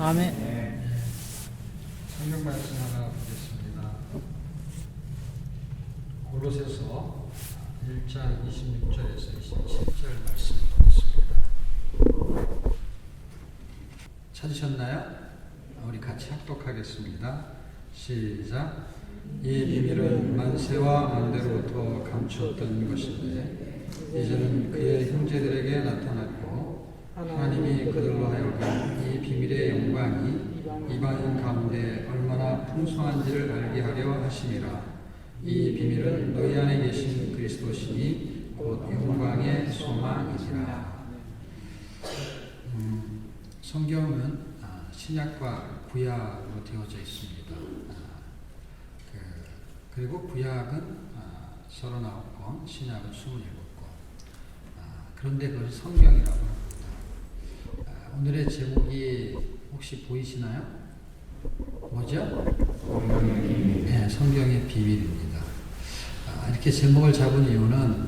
아멘. 성경 말씀 하나 보겠습니다. 골로새서 1장 26절에서 27절 말씀 보겠습니다. 찾으셨나요? 우리 같이 합독하겠습니다. 시작. 이 비밀은 만세와 만대로부터 감추었던 것인데 이제는 그의 형제들에게 나타났고 하나님이 그들로 하여금 이 비밀의 영광이 이방인 가운데 얼마나 풍성한지를 알게 하려 하심이라. 이 비밀은 너희 안에 계신 그리스도시니 곧 영광의 소망이니라. 성경은 신약과 구약으로 되어져 있습니다. 그리고 구약은 39권, 신약은 27권. 그런데 그걸 성경이라고 합니다. 오늘의 제목이 혹시 보이시나요? 뭐죠? 네, 성경의 비밀입니다. 이렇게 제목을 잡은 이유는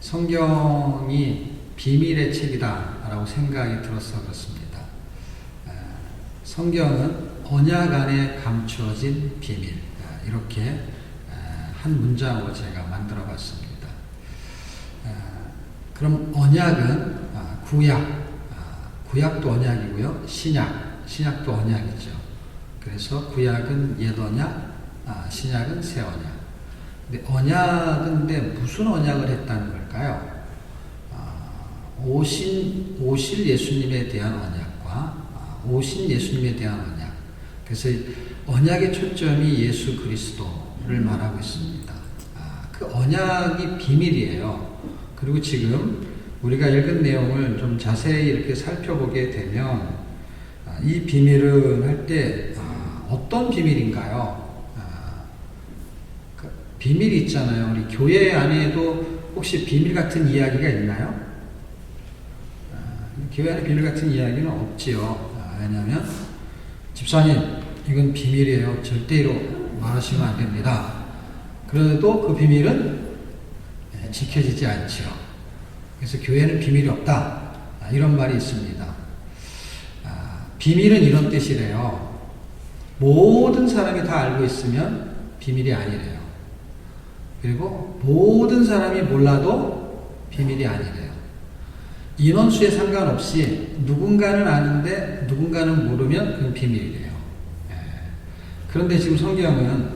성경이 비밀의 책이다라고 생각이 들어서 그렇습니다. 성경은 언약 안에 감추어진 비밀, 이렇게 한 문장으로 제가 만들어 봤습니다. 그럼 언약은 구약도 언약이고요. 신약도 언약이죠. 그래서 구약은 옛 언약, 신약은 새 언약. 근데 언약인데 무슨 언약을 했다는 걸까요? 오실 예수님에 대한 언약과 오신 예수님에 대한 언약. 그래서 언약의 초점이 예수 그리스도를 말하고 있습니다. 그 언약이 비밀이에요. 그리고 지금 우리가 읽은 내용을 좀 자세히 이렇게 살펴보게 되면 이 비밀은 할 때 어떤 비밀인가요? 비밀이 있잖아요. 우리 교회 안에도 혹시 비밀 같은 이야기가 있나요? 교회 안에 비밀 같은 이야기는 없지요. 왜냐하면 집사님 이건 비밀이에요. 절대로 말하시면 안 됩니다. 그래도 그 비밀은 지켜지지 않죠. 그래서 교회는 비밀이 없다. 이런 말이 있습니다. 비밀은 이런 뜻이래요. 모든 사람이 다 알고 있으면 비밀이 아니래요. 그리고 모든 사람이 몰라도 비밀이 아니래요. 인원수에 상관없이 누군가는 아는데 누군가는 모르면 그건 비밀이래요. 그런데 지금 성경은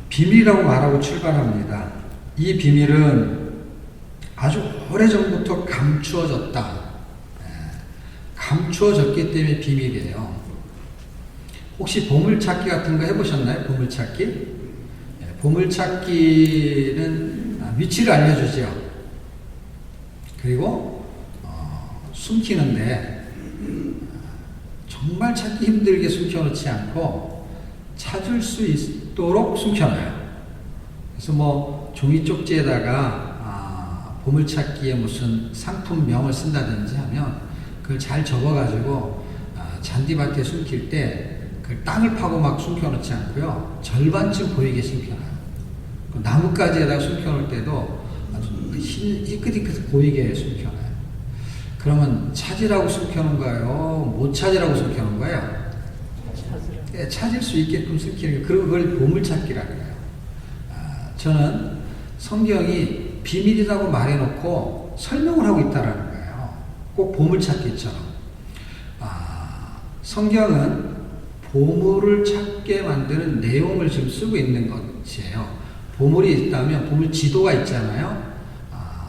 비밀이라고 말하고 출발합니다. 이 비밀은 아주 오래전부터 감추어졌다. 감추어졌기 때문에 비밀이에요. 혹시 보물찾기 같은 거 해보셨나요? 보물찾기? 보물찾기는 위치를 알려주죠. 그리고 숨기는데 정말 찾기 힘들게 숨겨놓지 않고 찾을 수 있도록 숨겨놔요. 그래서 뭐 종이 쪽지에다가 보물찾기에 무슨 상품명을 쓴다든지 하면 그걸 잘 접어가지고 잔디밭에 숨길 때 그 땅을 파고 막 숨겨놓지 않고요. 절반쯤 보이게 숨겨놔요. 그 나뭇가지에다가 숨겨놓을 때도 아주 희끗희끗 보이게 숨겨놔요. 그러면 찾으라고 숨겨놓은 거예요? 못 찾으라고 숨겨놓은 거예요? 찾을 수 있게끔 숨기는 거. 그리고 그걸 보물찾기라고 해요. 저는 성경이 비밀이라고 말해놓고 설명을 하고 있다는 거예요. 꼭 보물찾기처럼. 성경은 보물을 찾게 만드는 내용을 지금 쓰고 있는 것이에요. 보물이 있다면 보물 지도가 있잖아요.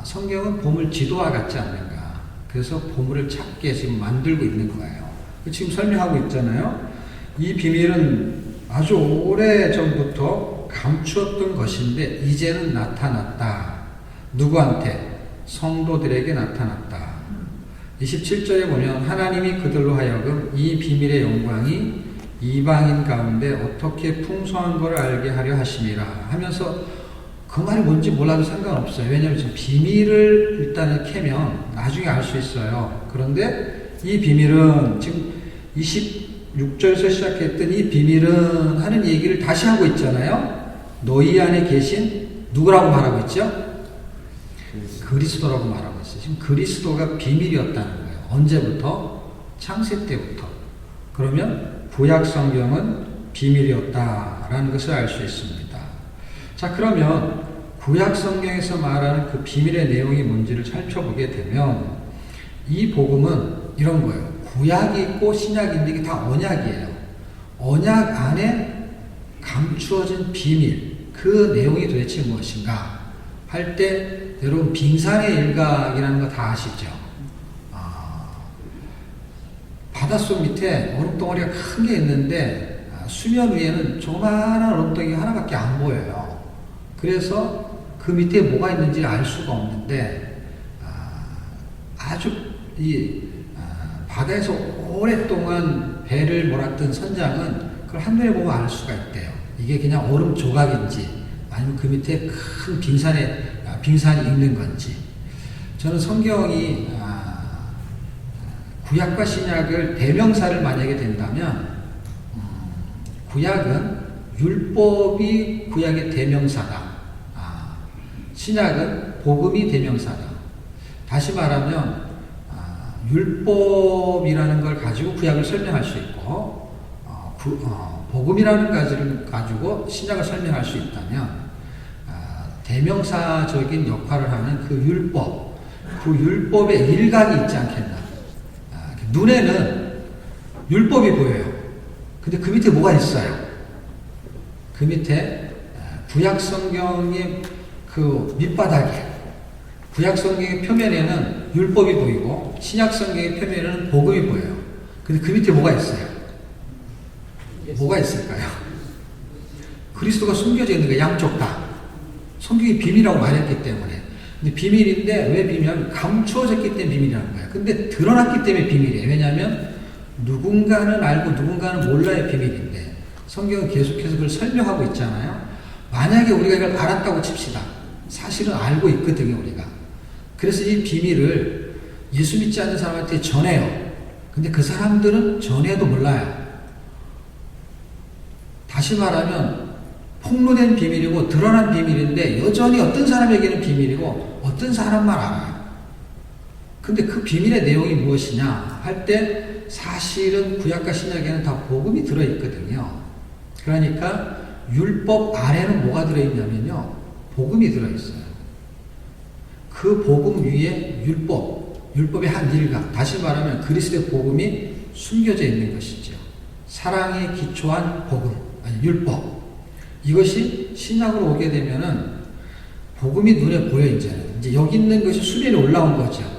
성경은 보물 지도와 같지 않는가. 그래서 보물을 찾게 지금 만들고 있는 거예요. 지금 설명하고 있잖아요. 이 비밀은 아주 오래전부터 감추었던 것인데 이제는 나타났다. 누구한테? 성도들에게 나타났다. 27절에 보면 하나님이 그들로 하여금 이 비밀의 영광이 이방인 가운데 어떻게 풍성한 걸 알게 하려 하심이라 하면서 그 말이 뭔지 몰라도 상관없어요. 왜냐하면 지금 비밀을 일단은 캐면 나중에 알 수 있어요. 그런데 이 비밀은 지금 26절에서 시작했던 이 비밀은 하는 얘기를 다시 하고 있잖아요. 너희 안에 계신 누구라고 말하고 있죠? 그리스도라고 말하고 있어요. 지금 그리스도가 비밀이었다는 거예요. 언제부터? 창세 때부터. 그러면 구약 성경은 비밀이었다라는 것을 알 수 있습니다. 자, 그러면 구약 성경에서 말하는 그 비밀의 내용이 뭔지를 살펴보게 되면 이 복음은 이런 거예요. 구약이 있고 신약인데 이게 다 언약이에요. 언약 안에 감추어진 비밀, 그 내용이 도대체 무엇인가 할 때 여러분 빙산의 일각이라는 거 다 아시죠? 바닷속 밑에 얼음덩어리가 큰 게 있는데 수면 위에는 조그마한 얼음덩이 하나밖에 안 보여요. 그래서 그 밑에 뭐가 있는지 알 수가 없는데 아주 바다에서 오랫동안 배를 몰았던 선장은 그걸 한눈에 보면 알 수가 있대요. 이게 그냥 얼음 조각인지 아니면 그 밑에 큰 빙산이 있는 건지. 저는 성경이 구약과 신약을 대명사를 만약에 된다면 구약은 율법이 구약의 대명사다. 신약은 복음이 대명사다. 다시 말하면 율법이라는 걸 가지고 구약을 설명할 수 있고 복음이라는 것을 가지고 신약을 설명할 수 있다면 대명사적인 역할을 하는 그 율법의 일각이 있지 않겠나. 눈에는 율법이 보여요. 근데 그 밑에 뭐가 있어요? 그 밑에 구약 성경의 그 밑바닥에 구약 성경의 표면에는 율법이 보이고 신약 성경의 표면에는 복음이 보여요. 근데 그 밑에 뭐가 있어요? 뭐가 있을까요? 그리스도가 숨겨져 있는 거예요. 양쪽 다. 성경이 비밀이라고 말했기 때문에. 근데 비밀인데 왜 비밀이냐면 감추어졌기 때문에 비밀이라는 거예요. 근데 드러났기 때문에 비밀이에요. 왜냐하면 누군가는 알고 누군가는 몰라야 비밀인데 성경은 계속해서 그걸 설명하고 있잖아요. 만약에 우리가 이걸 알았다고 칩시다. 사실은 알고 있거든요, 우리가. 그래서 이 비밀을 예수 믿지 않는 사람한테 전해요. 근데 그 사람들은 전해도 몰라요. 다시 말하면 폭로된 비밀이고 드러난 비밀인데 여전히 어떤 사람에게는 비밀이고 어떤 사람만 알아요. 근데 그 비밀의 내용이 무엇이냐 할 때 사실은 구약과 신약에는 다 복음이 들어있거든요. 그러니까 율법 아래는 뭐가 들어있냐면요. 복음이 들어있어요. 그 복음 위에 율법의 한 일각, 다시 말하면 그리스도의 복음이 숨겨져 있는 것이죠. 사랑에 기초한 복음, 아니 율법. 이것이 신약으로 오게 되면은 복음이 눈에 보여 이제 여기 있는 것이 수면에 올라온 거죠.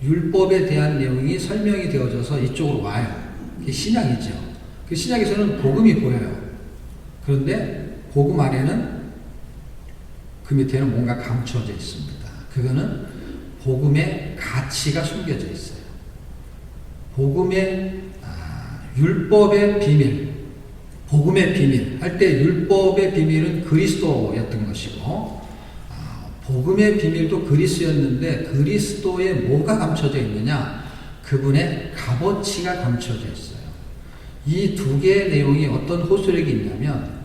율법에 대한 내용이 설명이 되어져서 이쪽으로 와요. 그게 신약이죠. 그 신약에서는 복음이 보여요. 그런데 복음 안에는 그 밑에는 뭔가 감춰져 있습니다. 그거는 복음의 가치가 숨겨져 있어요. 복음의 율법의 비밀, 복음의 비밀 할 때 율법의 비밀은 그리스도였던 것이고 복음의 비밀도 그리스도였는데 그리스도에 뭐가 감춰져 있느냐? 그분의 값어치가 감춰져 있어요. 이 두 개의 내용이 어떤 호소력이 있냐면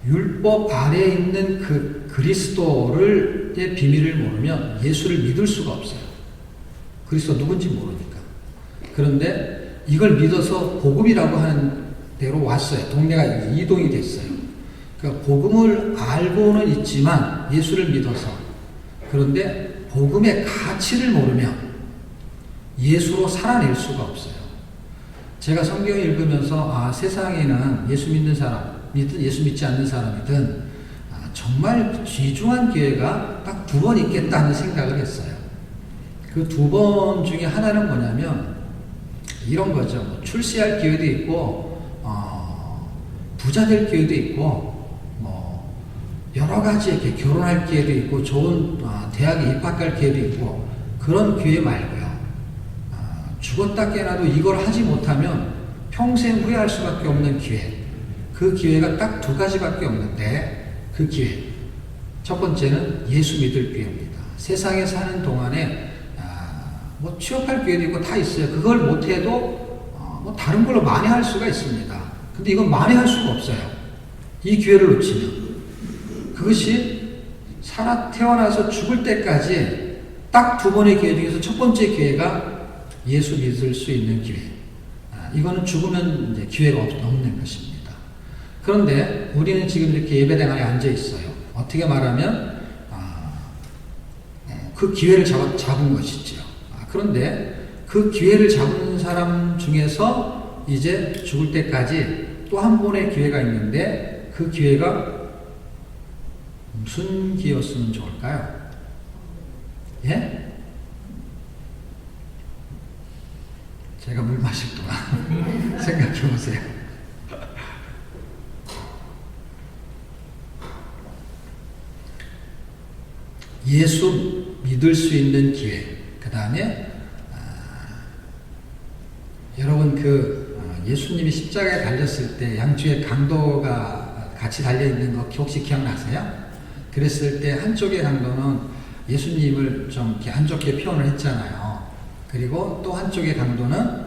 율법 아래에 있는 그 그리스도의 비밀을 모르면 예수를 믿을 수가 없어요. 그리스도 누군지 모르니까. 그런데 이걸 믿어서 복음이라고 하는 데로 왔어요. 동네가 이동이 됐어요. 그러니까 복음을 알고는 있지만 예수를 믿어서 그런데 복음의 가치를 모르면 예수로 살아낼 수가 없어요. 제가 성경을 읽으면서 세상에는 예수 믿는 사람이든 예수 믿지 않는 사람이든 정말 귀중한 기회가 딱 2번 있겠다 하는 생각을 했어요. 그 2번 중에 하나는 뭐냐면 이런 거죠. 출세할 기회도 있고 부자 될 기회도 있고 여러 가지 이렇게 결혼할 기회도 있고 좋은 대학에 입학할 기회도 있고 그런 기회 말고요. 죽었다 깨어나도 이걸 하지 못하면 평생 후회할 수밖에 없는 기회. 그 기회가 딱 2가지밖에 없는데 그 기회. 첫 번째는 예수 믿을 기회입니다. 세상에 사는 동안에 취업할 기회도 있고 다 있어요. 그걸 못해도 다른 걸로 만회할 수가 있습니다. 근데 이건 만회할 수가 없어요. 이 기회를 놓치면. 그것이 태어나서 죽을 때까지 딱 2번의 기회 중에서 첫 번째 기회가 예수 믿을 수 있는 기회. 이거는 죽으면 이제 기회가 없는 것입니다. 그런데 우리는 지금 이렇게 예배당 안에 앉아 있어요. 어떻게 말하면 그 기회를 잡은 것이지요. 그런데 그 기회를 잡은 사람 중에서 이제 죽을 때까지 또 한 번의 기회가 있는데 그 기회가 무슨 기회였으면 좋을까요? 예? 제가 물 마실 동안 생각해 보세요. 예수 믿을 수 있는 기회. 그 다음에 여러분 예수님이 십자가에 달렸을 때 양쪽에 강도가 같이 달려있는 거 혹시 기억나세요? 그랬을 때 한쪽의 강도는 예수님을 좀 이렇게 안 좋게 표현을 했잖아요. 그리고 또 한쪽의 강도는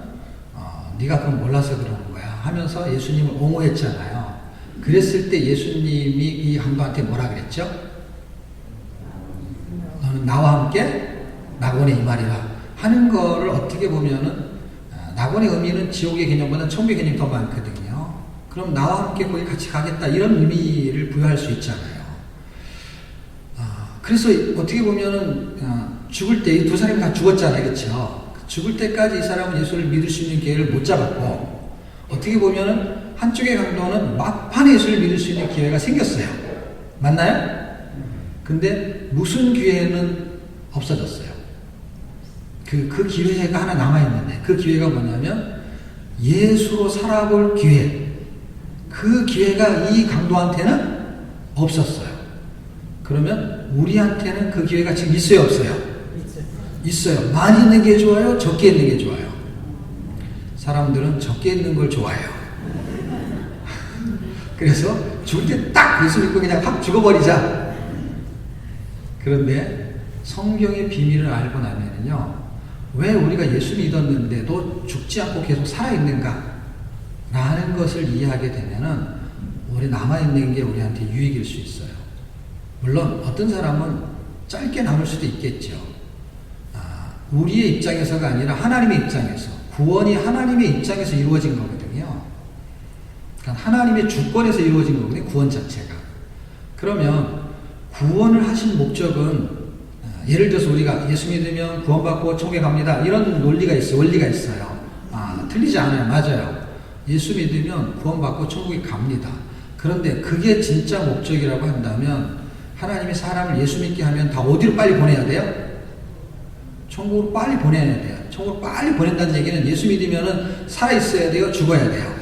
네가 그건 몰라서 그러는 거야 하면서 예수님을 옹호했잖아요. 그랬을 때 예수님이 이 강도한테 뭐라 그랬죠? 너는 나와 함께 낙원에 임하리라 하는 거를 어떻게 보면은 낙원의 의미는 지옥의 개념보다는 천국의 개념이 더 많거든요. 그럼 나와 함께 거기 같이 가겠다 이런 의미를 부여할 수 있잖아요. 그래서 어떻게 보면은 죽을 때 이 두 사람이 다 죽었잖아요. 그렇죠? 죽을 때까지 이 사람은 예수를 믿을 수 있는 기회를 못 잡았고 어떻게 보면은 한쪽의 강도는 막판에 예수를 믿을 수 있는 기회가 생겼어요. 맞나요? 근데 무슨 기회는 없어졌어요. 그 기회가 하나 남아있는데 그 기회가 뭐냐면 예수로 살아볼 기회. 그 기회가 이 강도한테는 없었어요. 그러면 우리한테는 그 기회가 지금 있어요, 없어요? 있어요. 많이 있는 게 좋아요? 적게 있는 게 좋아요? 사람들은 적게 있는 걸 좋아해요. 그래서 죽을 때 딱 예수 믿고 그냥 확 죽어버리자. 그런데 성경의 비밀을 알고 나면은요, 왜 우리가 예수 믿었는데도 죽지 않고 계속 살아있는가? 라는 것을 이해하게 되면은 우리 남아있는 게 우리한테 유익일 수 있어요. 물론 어떤 사람은 짧게 남을 수도 있겠죠. 우리의 입장에서가 아니라 하나님의 입장에서, 구원이 하나님의 입장에서 이루어진 거거든요. 그러니까 하나님의 주권에서 이루어진 거거든요, 구원 자체가. 그러면 구원을 하신 목적은 예를 들어서 우리가 예수 믿으면 구원받고 천국에 갑니다. 이런 논리가 있어요. 원리가 있어요. 틀리지 않아요. 맞아요. 예수 믿으면 구원받고 천국에 갑니다. 그런데 그게 진짜 목적이라고 한다면 하나님이 사람을 예수 믿게 하면 다 어디로 빨리 보내야 돼요? 천국으로 빨리 보내야 돼요. 천국으로 빨리 보낸다는 얘기는 예수 믿으면 살아있어야 돼요? 죽어야 돼요?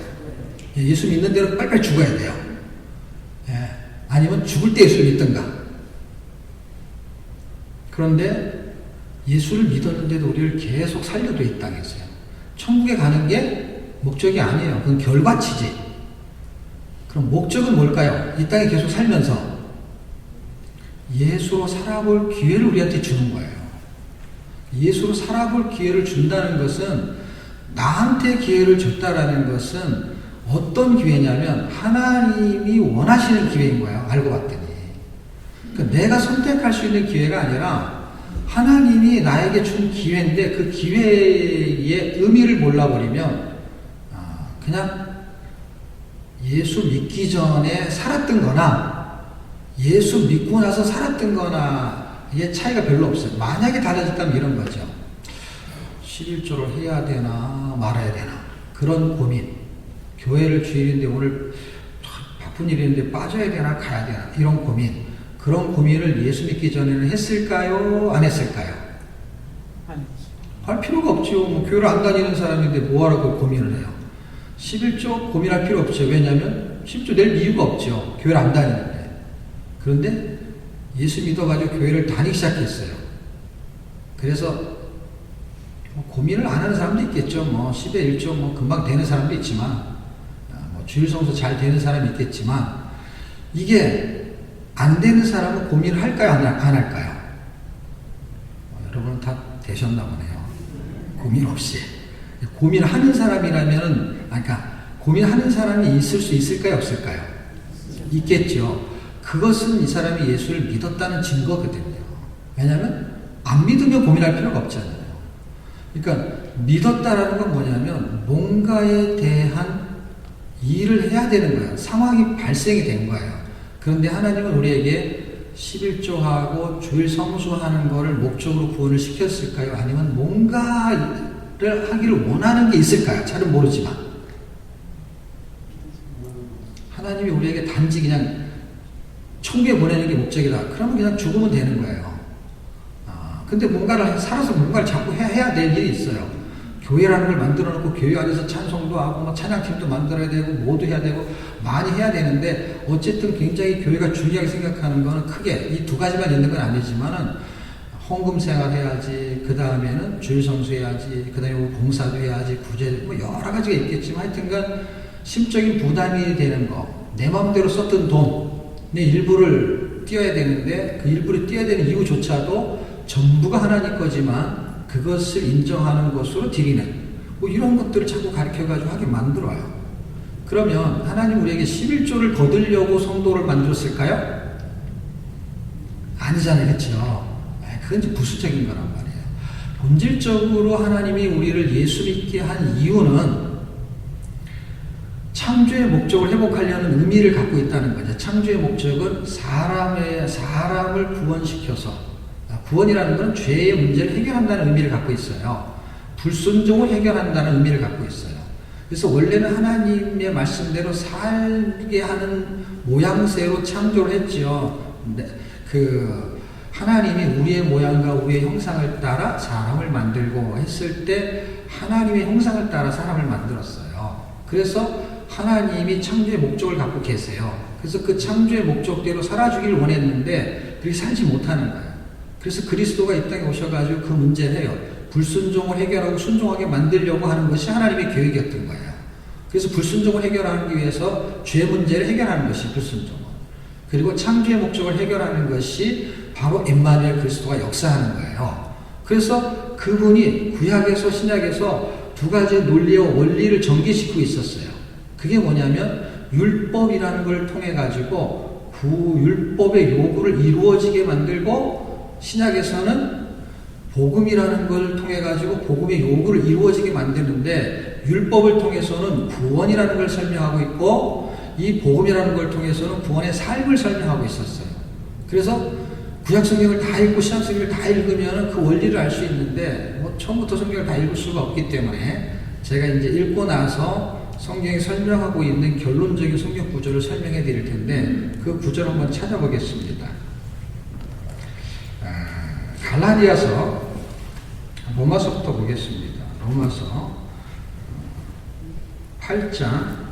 예수 믿는 대로 빨리빨리 죽어야 돼요. 아니면 죽을 때 예수를 믿든가. 그런데 예수를 믿었는데도 우리를 계속 살려도 이 땅에서요. 천국에 가는 게 목적이 아니에요. 그건 결과치지. 그럼 목적은 뭘까요? 이 땅에 계속 살면서 예수로 살아볼 기회를 우리한테 주는 거예요. 예수로 살아볼 기회를 준다는 것은 나한테 기회를 줬다라는 것은 어떤 기회냐면 하나님이 원하시는 기회인 거예요. 알고 봤더니. 그러니까 내가 선택할 수 있는 기회가 아니라 하나님이 나에게 준 기회인데 그 기회의 의미를 몰라버리면 그냥 예수 믿기 전에 살았던 거나 예수 믿고 나서 살았던 거나 이게 차이가 별로 없어요. 만약에 달라졌다면 이런 거죠. 11조를 해야 되나 말아야 되나 그런 고민. 교회를 주일인데 오늘 바쁜 일이 있는데 빠져야 되나 가야 되나 이런 고민. 그런 고민을 예수 믿기 전에는 했을까요? 안 했을까요? 할 필요가 없죠. 뭐 교회를 안 다니는 사람인데 뭐하라고 고민을 해요. 11조 고민할 필요 없죠. 왜냐하면 11조 낼 이유가 없죠. 교회를 안 다니는데. 그런데 예수 믿어가지고 교회를 다니기 시작했어요. 그래서 뭐 고민을 안 하는 사람도 있겠죠. 뭐 10에 1조 뭐 금방 되는 사람도 있지만 뭐 주일 성수 잘 되는 사람이 있겠지만 이게 안 되는 사람은 고민을 할까요? 안 할까요? 여러분은 다 되셨나 보네요. 고민 없이. 고민하는 사람이라면, 그러니까 고민하는 사람이 있을 수 있을까요? 없을까요? 있겠죠. 그것은 이 사람이 예수를 믿었다는 증거거든요. 왜냐하면 안 믿으면 고민할 필요가 없잖아요. 그러니까 믿었다라는 건 뭐냐면 뭔가에 대한 일을 해야 되는 거예요. 상황이 발생이 된 거예요. 그런데 하나님은 우리에게 11조하고 주일 성수하는 거를 목적으로 구원을 시켰을까요? 아니면 뭔가를 하기를 원하는 게 있을까요? 잘은 모르지만 하나님이 우리에게 단지 그냥 천국에 보내는 게 목적이다. 그러면 그냥 죽으면 되는 거예요. 근데 뭔가를 살아서 뭔가를 자꾸 해야 될 일이 있어요. 교회라는 걸 만들어 놓고 교회 안에서 찬송도 하고 뭐 찬양팀도 만들어야 되고 뭐도 해야 되고 많이 해야 되는데 어쨌든 굉장히 교회가 중요하게 생각하는 거는 크게 이 두 가지만 있는 건 아니지만은 헌금 생활 해야지, 그 다음에는 주일 성수해야지, 그 다음에 뭐 봉사도 해야지, 구제 뭐 여러 가지가 있겠지만 하여튼간 심적인 부담이 되는 거, 내 마음대로 썼던 돈의 일부를 띄어야 되는데 그 일부를 띄어야 되는 이유조차도 전부가 하나님 거지만 그것을 인정하는 것으로 드리는 뭐 이런 것들을 자꾸 가르쳐가지고 하게 만들어요. 그러면 하나님 우리에게 11조를 거두려고 성도를 만들었을까요? 아니잖아요. 그렇죠? 그건 이제 부수적인 거란 말이에요. 본질적으로 하나님이 우리를 예수 믿게 한 이유는 창조의 목적을 회복하려는 의미를 갖고 있다는 거죠. 창조의 목적은 사람을 구원시켜서, 구원이라는 건 죄의 문제를 해결한다는 의미를 갖고 있어요. 불순종을 해결한다는 의미를 갖고 있어요. 그래서 원래는 하나님의 말씀대로 살게 하는 모양새로 창조를 했죠. 하나님이 우리의 모양과 우리의 형상을 따라 사람을 만들고 했을 때 하나님의 형상을 따라 사람을 만들었어요. 그래서 하나님이 창조의 목적을 갖고 계세요. 그래서 그 창조의 목적대로 살아주기를 원했는데 그렇게 살지 못하는 거예요. 그래서 그리스도가 이 땅에 오셔가지고 그 문제를 해요. 불순종을 해결하고 순종하게 만들려고 하는 것이 하나님의 계획이었던 거예요. 그래서 불순종을 해결하기 위해서 죄 문제를 해결하는 것이 불순종은. 그리고 창조의 목적을 해결하는 것이 바로 임마누엘 그리스도가 역사하는 거예요. 그래서 그분이 구약에서 신약에서 두 가지의 논리와 원리를 전개시키고 있었어요. 그게 뭐냐면 율법이라는 걸 통해 가지고 율법의 요구를 이루어지게 만들고, 신약에서는 복음이라는 걸 통해 가지고 복음의 요구를 이루어지게 만드는데, 율법을 통해서는 구원이라는 걸 설명하고 있고 이 복음이라는 걸 통해서는 구원의 삶을 설명하고 있었어요. 그래서 구약 성경을 다 읽고 신약 성경을 다 읽으면 그 원리를 알 수 있는데 뭐 처음부터 성경을 다 읽을 수가 없기 때문에 제가 이제 읽고 나서 성경이 설명하고 있는 결론적인 성경 구절을 설명해 드릴 텐데 그 구절 한번 찾아보겠습니다. 갈라디아서 로마서부터 보겠습니다. 로마서 8장.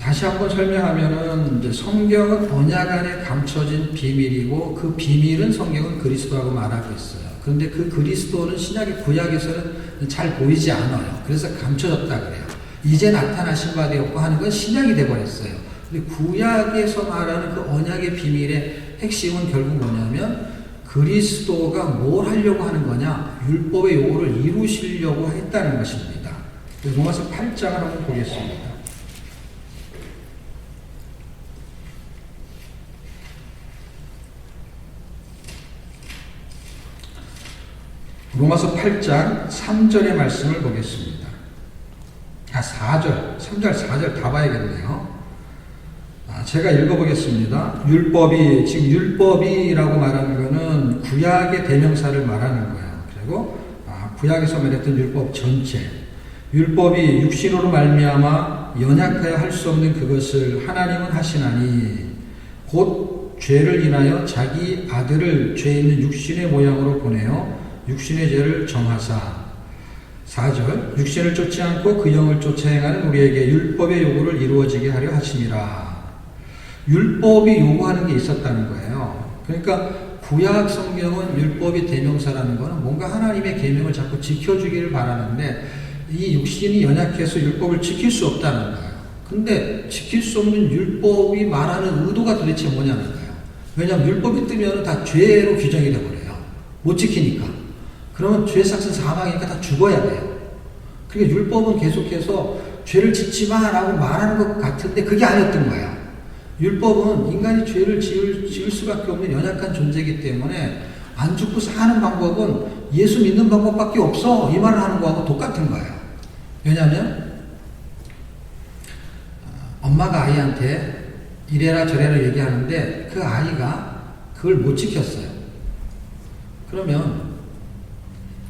다시 한번 설명하면은 이제 성경은 언약 안에 감춰진 비밀이고 그 비밀은 성경은 그리스도라고 말하고 있어요. 그런데 그 그리스도는 신약의 구약에서는 잘 보이지 않아요. 그래서 감춰졌다 그래요. 이제 나타나신 바 되었고 하는 건 신약이 되어버렸어요. 근데 구약에서 말하는 그 언약의 비밀의 핵심은 결국 뭐냐면 그리스도가 뭘 하려고 하는 거냐? 율법의 요구를 이루시려고 했다는 것입니다. 로마서 8장을 한번 보겠습니다. 로마서 8장 3절의 말씀을 보겠습니다. 4절, 3절, 4절 다 봐야겠네요. 제가 읽어보겠습니다. 지금 율법이라고 말하는 것은 구약의 대명사를 말하는 거예요. 그리고 구약에서 말했던 율법 전체. 율법이 육신으로 말미암아 연약하여 할 수 없는 그것을 하나님은 하시나니 곧 죄를 인하여 자기 아들을 죄 있는 육신의 모양으로 보내어 육신의 죄를 정하사. 4절 육신을 쫓지 않고 그 영을 쫓아 행하는 우리에게 율법의 요구를 이루어지게 하려 하심이라. 율법이 요구하는 게 있었다는 거예요. 그러니까 구약 성경은 율법이 대명사라는 것은 뭔가 하나님의 계명을 자꾸 지켜주기를 바라는데 이 육신이 연약해서 율법을 지킬 수 없다는 거예요. 근데 지킬 수 없는 율법이 말하는 의도가 도대체 뭐냐는 거예요. 왜냐하면 율법이 뜨면 다 죄로 규정이 되어버려요. 못 지키니까. 그러면 죄 삭은 사망이니까 다 죽어야 돼요. 그러니까 율법은 계속해서 죄를 짓지 마라고 말하는 것 같은데 그게 아니었던 거예요. 율법은 인간이 죄를 지을 수밖에 없는 연약한 존재이기 때문에 안 죽고 사는 방법은 예수 믿는 방법밖에 없어. 이 말을 하는 거하고 똑같은 거예요. 왜냐하면 엄마가 아이한테 이래라 저래라 얘기하는데 그 아이가 그걸 못 지켰어요. 그러면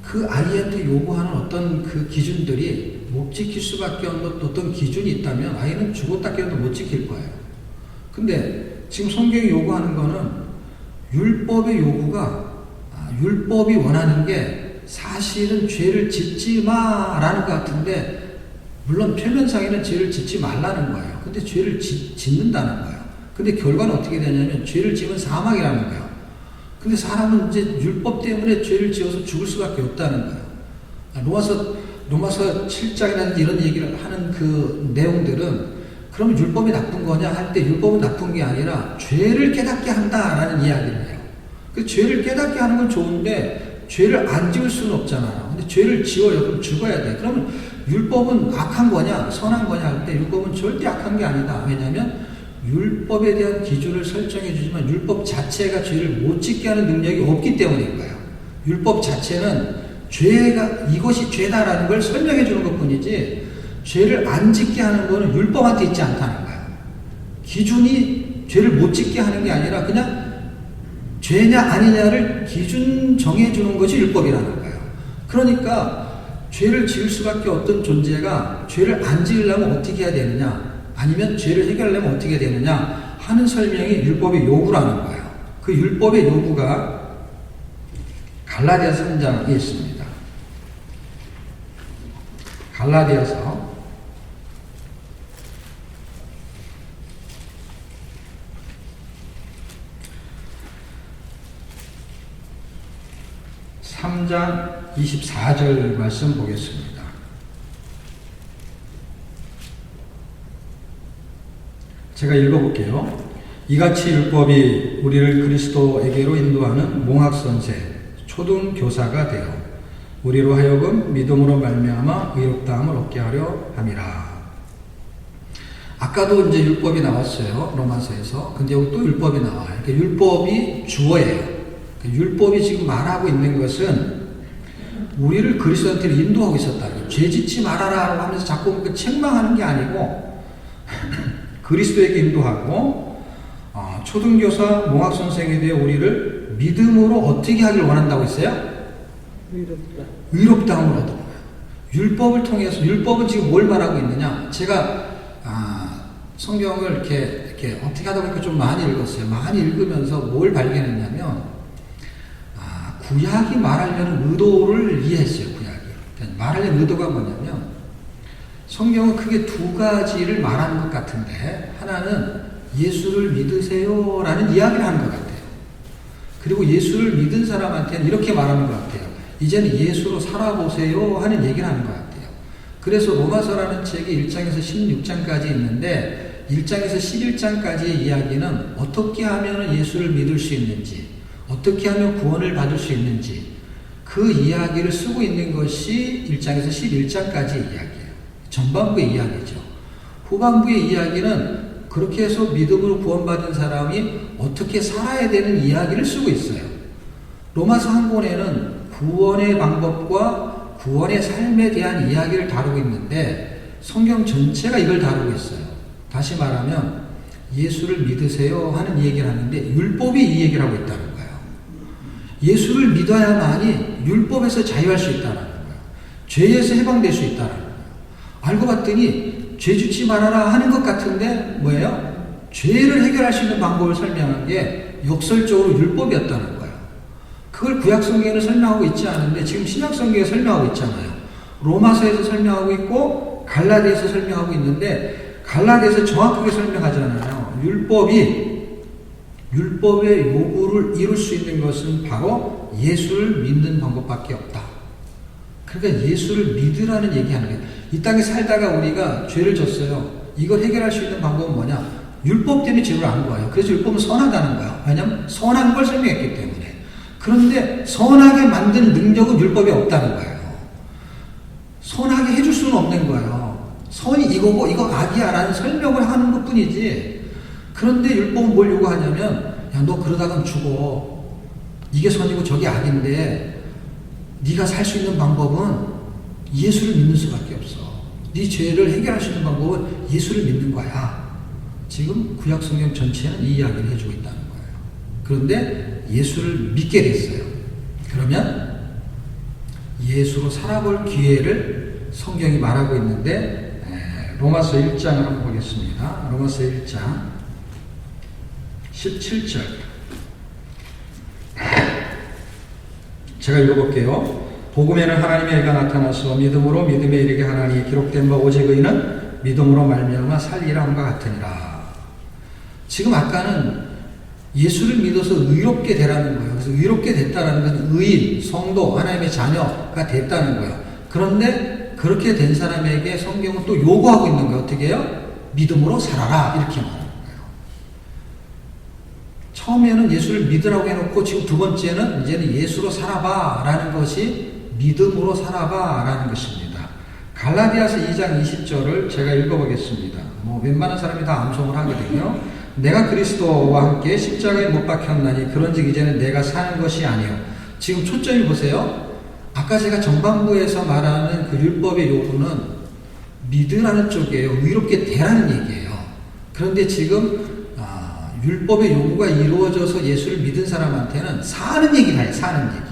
그 아이한테 요구하는 어떤 그 기준들이 못 지킬 수밖에 없는 어떤 기준이 있다면 아이는 죽었다 깨어도 못 지킬 거예요. 근데 지금 성경이 요구하는 거는 율법의 요구가 율법이 원하는 게 사실은 죄를 짓지 마라는 것 같은데 물론 표면상에는 죄를 짓지 말라는 거예요. 근데 죄를 짓는다는 거예요. 근데 결과는 어떻게 되냐면 죄를 지으면 사망이라는 거예요. 근데 사람은 이제 율법 때문에 죄를 지어서 죽을 수밖에 없다는 거예요. 로마서 7장이라는 이런 얘기를 하는 그 내용들은 그럼 율법이 나쁜 거냐 할 때 율법은 나쁜 게 아니라 죄를 깨닫게 한다라는 이야기를 해요. 그 죄를 깨닫게 하는 건 좋은데 죄를 안 지을 수는 없잖아요. 근데 죄를 지어요. 그럼 죽어야 돼. 그러면 율법은 악한 거냐 선한 거냐 할 때 율법은 절대 악한 게 아니다. 왜냐하면 율법에 대한 기준을 설정해 주지만 율법 자체가 죄를 못 짓게 하는 능력이 없기 때문인 거예요. 율법 자체는 죄가 이것이 죄다라는 걸 설명해 주는 것뿐이지 죄를 안 짓게 하는 거는 율법한테 있지 않다는 거예요. 기준이 죄를 못 짓게 하는 게 아니라 그냥 죄냐 아니냐를 기준 정해주는 것이 율법이라는 거예요. 그러니까 죄를 지을 수밖에 없던 존재가 죄를 안 지으려면 어떻게 해야 되느냐 아니면 죄를 해결하려면 어떻게 되느냐 하는 설명이 율법의 요구라는 거예요. 그 율법의 요구가 갈라디아서 3장에 있습니다. 갈라디아서 3장 24절 말씀 보겠습니다. 제가 읽어볼게요. 이같이 율법이 우리를 그리스도에게로 인도하는 몽학선생, 초등교사가 되어 우리로 하여금 믿음으로 말미암아 의롭다함을 얻게 하려 함이라. 아까도 이제 율법이 나왔어요. 로마서에서. 근데 여기 또 율법이 나와요. 그러니까 율법이 주어예요. 그러니까 율법이 지금 말하고 있는 것은 우리를 그리스도한테 인도하고 있었다. 죄 짓지 말아라 하면서 자꾸 그 책망하는 게 아니고 그리스도에게 인도하고 초등교사 몽학선생에 대해 우리를 믿음으로 어떻게 하길 원한다고 했어요? 의롭다함을 얻는 거예요. 율법을 통해서 율법은 지금 뭘 말하고 있느냐? 제가 성경을 이렇게 어떻게 하다 보니까 좀 많이 읽었어요. 많이 읽으면서 뭘 발견했냐면 구약이 말하려는 의도를 이해했어요. 구약이 그러니까 말하려는 의도가 뭐냐면 성경은 크게 두 가지를 말하는 것 같은데 하나는 예수를 믿으세요라는 이야기를 하는 것 같아요. 그리고 예수를 믿은 사람한테는 이렇게 말하는 것 같아요. 이제는 예수로 살아보세요 하는 얘기를 하는 것 같아요. 그래서 로마서라는 책이 1장에서 16장까지 있는데 1장에서 11장까지의 이야기는 어떻게 하면 예수를 믿을 수 있는지 어떻게 하면 구원을 받을 수 있는지 그 이야기를 쓰고 있는 것이 1장에서 11장까지의 이야기예요. 전반부의 이야기죠. 후반부의 이야기는 그렇게 해서 믿음으로 구원받은 사람이 어떻게 살아야 되는 이야기를 쓰고 있어요. 로마서 한 권에는 구원의 방법과 구원의 삶에 대한 이야기를 다루고 있는데 성경 전체가 이걸 다루고 있어요. 다시 말하면 예수를 믿으세요 하는 얘기를 하는데 율법이 이 얘기를 하고 있다는 거예요. 예수를 믿어야만이 율법에서 자유할 수 있다는 거예요. 죄에서 해방될 수 있다는 거예요. 알고 봤더니 죄 짓지 말아라 하는 것 같은데 뭐예요? 죄를 해결할 수 있는 방법을 설명한 게 역설적으로 율법이었다는 거예요. 그걸 구약성경에는 설명하고 있지 않은데 지금 신약성경에 설명하고 있잖아요. 로마서에서 설명하고 있고 갈라디아에서 설명하고 있는데 갈라디아에서 정확하게 설명하잖아요. 율법의 요구를 이룰 수 있는 것은 바로 예수를 믿는 방법밖에 없다. 그러니까 예수를 믿으라는 얘기하는 거예요. 이 땅에 살다가 우리가 죄를 졌어요. 이걸 해결할 수 있는 방법은 뭐냐? 율법 때문에 죄를 안 거예요. 그래서 율법은 선하다는 거예요. 왜냐하면 선한 걸 설명했기 때문에. 그런데 선하게 만드는 능력은 율법에 없다는 거예요. 선하게 해줄 수는 없는 거예요. 선이 이거고 이거 악이야 라는 설명을 하는 것 뿐이지. 그런데 율법은 뭘 요구하냐면 야, 너 그러다간 죽어. 이게 선이고 저게 악인데 네가 살 수 있는 방법은 예수를 믿는 수밖에 없어. 네 죄를 해결할 수 있는 방법은 예수를 믿는 거야. 지금 구약 성경 전체는 이 이야기를 해주고 있다는 거예요. 그런데 예수를 믿게 됐어요. 그러면 예수로 살아볼 기회를 성경이 말하고 있는데 로마서 1장을 한번 보겠습니다. 로마서 1장 17절 제가 읽어볼게요. 복음에는 하나님의 의가 나타나서 믿음으로 믿음에 이르게 하나니 기록된 바 오직 의인은 믿음으로 말미암아 살리라 함과 같으니라. 지금 아까는 예수를 믿어서 의롭게 되라는 거예요. 그래서 의롭게 됐다는 것은 의인, 성도, 하나님의 자녀가 됐다는 거예요. 그런데 그렇게 된 사람에게 성경은 또 요구하고 있는 거예요. 어떻게 해요? 믿음으로 살아라. 이렇게 말하는 거예요. 처음에는 예수를 믿으라고 해놓고 지금 두 번째는 이제는 예수로 살아봐 라는 것이 믿음으로 살아봐 라는 것입니다. 갈라디아서 2장 20절을 제가 읽어보겠습니다. 웬만한 사람이 다 암송을 하거든요. 내가 그리스도와 함께 십자가에 못 박혔나니 그런즉 이제는 내가 사는 것이 아니요. 지금 초점이 보세요. 아까 제가 전반부에서 말하는 그 율법의 요구는 믿으라는 쪽이에요. 의롭게 되라는 얘기예요. 그런데 지금 율법의 요구가 이루어져서 예수를 믿은 사람한테는 사는 얘기를 해요. 사는 얘기.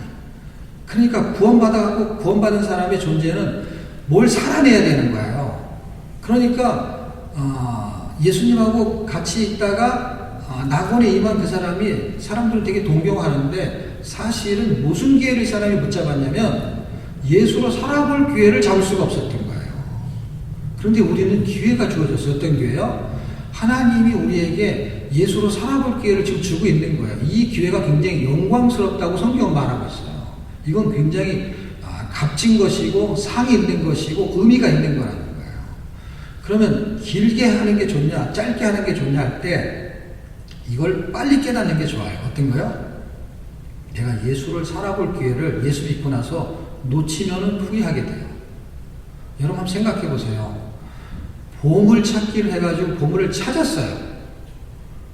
그러니까 구원받은 사람의 존재는 뭘 살아내야 되는 거예요. 그러니까 예수님하고 같이 있다가 낙원에 임한 그 사람이 사람들 되게 동경하는데 사실은 무슨 기회를 이 사람이 붙잡았냐면 예수로 살아볼 기회를 잡을 수가 없었던 거예요. 그런데 우리는 기회가 주어졌어요. 어떤 기회요? 하나님이 우리에게 예수로 살아볼 기회를 지금 주고 있는 거예요. 이 기회가 굉장히 영광스럽다고 성경은 말하고 있어요. 이건 굉장히 값진 것이고 상이 있는 것이고 의미가 있는 거라는 거예요. 그러면 길게 하는 게 좋냐 짧게 하는 게 좋냐 할 때 이걸 빨리 깨닫는 게 좋아요. 어떤 거요? 내가 예수를 살아볼 기회를 예수 믿고 나서 놓치면은 후회하게 돼요. 여러분 한번 생각해 보세요. 보물 찾기를 해가지고 보물을 찾았어요.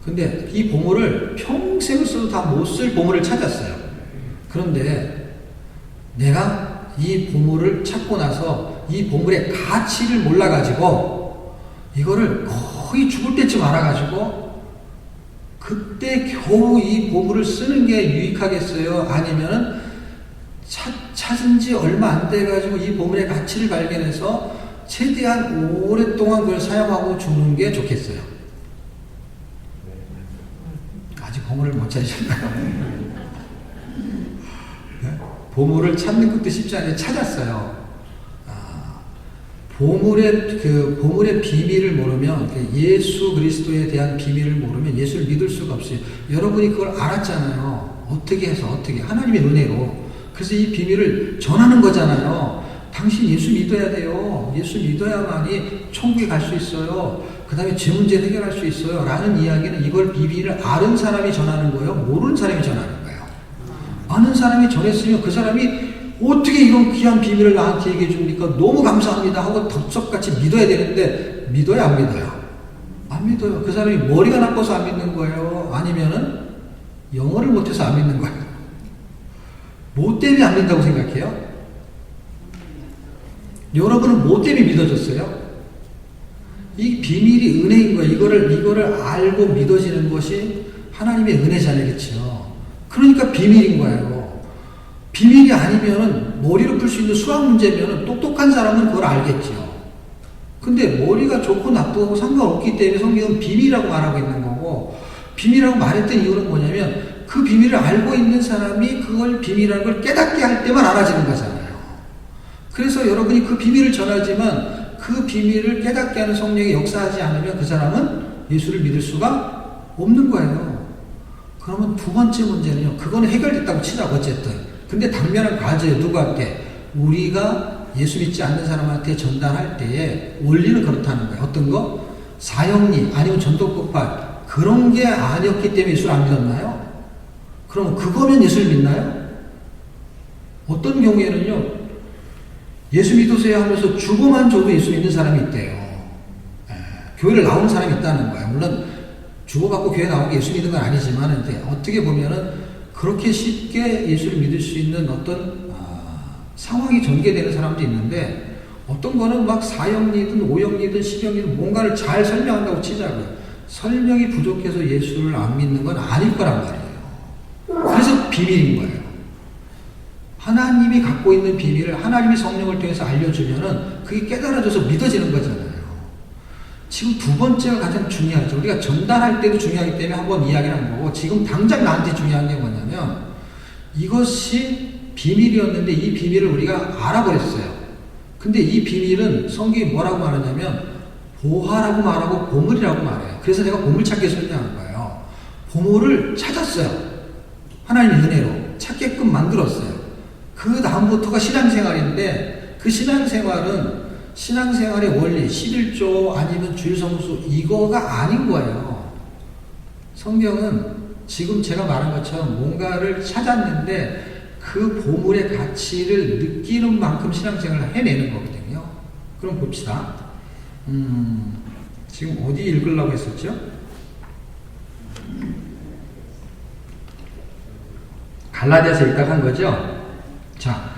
근데 이 보물을 평생을 써도 다 못 쓸 보물을 찾았어요. 그런데 내가 이 보물을 찾고 나서 이 보물의 가치를 몰라가지고 이거를 거의 죽을 때쯤 알아가지고 그때 겨우 이 보물을 쓰는 게 유익하겠어요? 아니면은 찾은 지 얼마 안 돼가지고 이 보물의 가치를 발견해서 최대한 오랫동안 그걸 사용하고 죽는 게 좋겠어요? 아직 보물을 못 찾으셨나요? 네? 보물을 찾는 것도 쉽지 않은데 찾았어요. 보물의 비밀을 모르면, 예수 그리스도에 대한 비밀을 모르면 예수를 믿을 수가 없어요. 여러분이 그걸 알았잖아요. 어떻게 해서, 하나님의 은혜로. 그래서 이 비밀을 전하는 거잖아요. 당신 예수 믿어야 돼요. 예수 믿어야만이 천국에 갈 수 있어요. 그 다음에 죄 문제 해결할 수 있어요. 라는 이야기는 이걸 비밀을 아는 사람이 전하는 거예요. 모르는 사람이 전하는 거예요. 아는 사람이 전했으면 그 사람이 어떻게 이런 귀한 비밀을 나한테 얘기해 줍니까? 너무 감사합니다 하고 덥석같이 믿어야 되는데 믿어요? 안 믿어요? 안 믿어요. 그 사람이 머리가 나빠서 안 믿는 거예요? 아니면은 영어를 못해서 안 믿는 거예요? 뭐 때문에 안 믿는다고 생각해요? 여러분은 뭐 때문에 믿어졌어요? 이 비밀이 은혜인 거예요. 이거를 알고 믿어지는 것이 하나님의 은혜잖아요. 그렇죠? 그러니까 비밀인 거예요. 비밀이 아니면은 머리로 풀 수 있는 수학 문제면은 똑똑한 사람은 그걸 알겠죠. 근데 머리가 좋고 나쁘고 상관없기 때문에 성경은 비밀이라고 말하고 있는 거고, 비밀이라고 말했던 이유는 뭐냐면 그 비밀을 알고 있는 사람이 그걸 비밀이라는 걸 깨닫게 할 때만 알아지는 거잖아요. 그래서 여러분이 그 비밀을 전하지만 그 비밀을 깨닫게 하는 성령이 역사하지 않으면 그 사람은 예수를 믿을 수가 없는 거예요. 그러면 두 번째 문제는요. 그거는 해결됐다고 치자고 어쨌든. 근데 당면한 과제예요. 누구한테? 우리가 예수 믿지 않는 사람한테 전달할 때에 원리는 그렇다는 거예요. 어떤 거? 사형리 아니면 전도급발 그런 게 아니었기 때문에 예수를 안 믿었나요? 그럼 그거면 예수를 믿나요? 어떤 경우에는요. 예수 믿으세요 하면서 주고만 줘도 예수 믿는 사람이 있대요. 교회를 나오는 사람이 있다는 거예요. 물론 주고받고 교회 나온 게 예수 믿는 건 아니지만 어떻게 보면은 그렇게 쉽게 예수를 믿을 수 있는 어떤 상황이 전개되는 사람도 있는데, 어떤 거는 막 4영리든 5영리든 10영리든 뭔가를 잘 설명한다고 치자고요. 설명이 부족해서 예수를 안 믿는 건 아닐 거란 말이에요. 그래서 비밀인 거예요. 하나님이 갖고 있는 비밀을 하나님이 성령을 통해서 알려주면은 그게 깨달아져서 믿어지는 거잖아요. 지금 두 번째가 가장 중요하죠. 우리가 전달할 때도 중요하기 때문에 한번 이야기를 한 거고, 지금 당장 나한테 중요한 게 뭐냐면, 이것이 비밀이었는데 이 비밀을 우리가 알아버렸어요. 근데 이 비밀은 성경이 뭐라고 말하냐면 보화라고 말하고 보물이라고 말해요. 그래서 내가 보물찾기 설명한 거예요. 보물을 찾았어요. 하나님의 은혜로 찾게끔 만들었어요. 그 다음부터가 신앙생활인데, 그 신앙생활은 신앙생활의 원리, 11조 아니면 주일성수 이거가 아닌 거예요. 성경은 지금 제가 말한 것처럼 뭔가를 찾았는데 그 보물의 가치를 느끼는 만큼 신앙생활을 해내는 거거든요. 그럼 봅시다. 지금 어디 읽으려고 했었죠? 갈라디아서 읽다가 한 거죠? 자,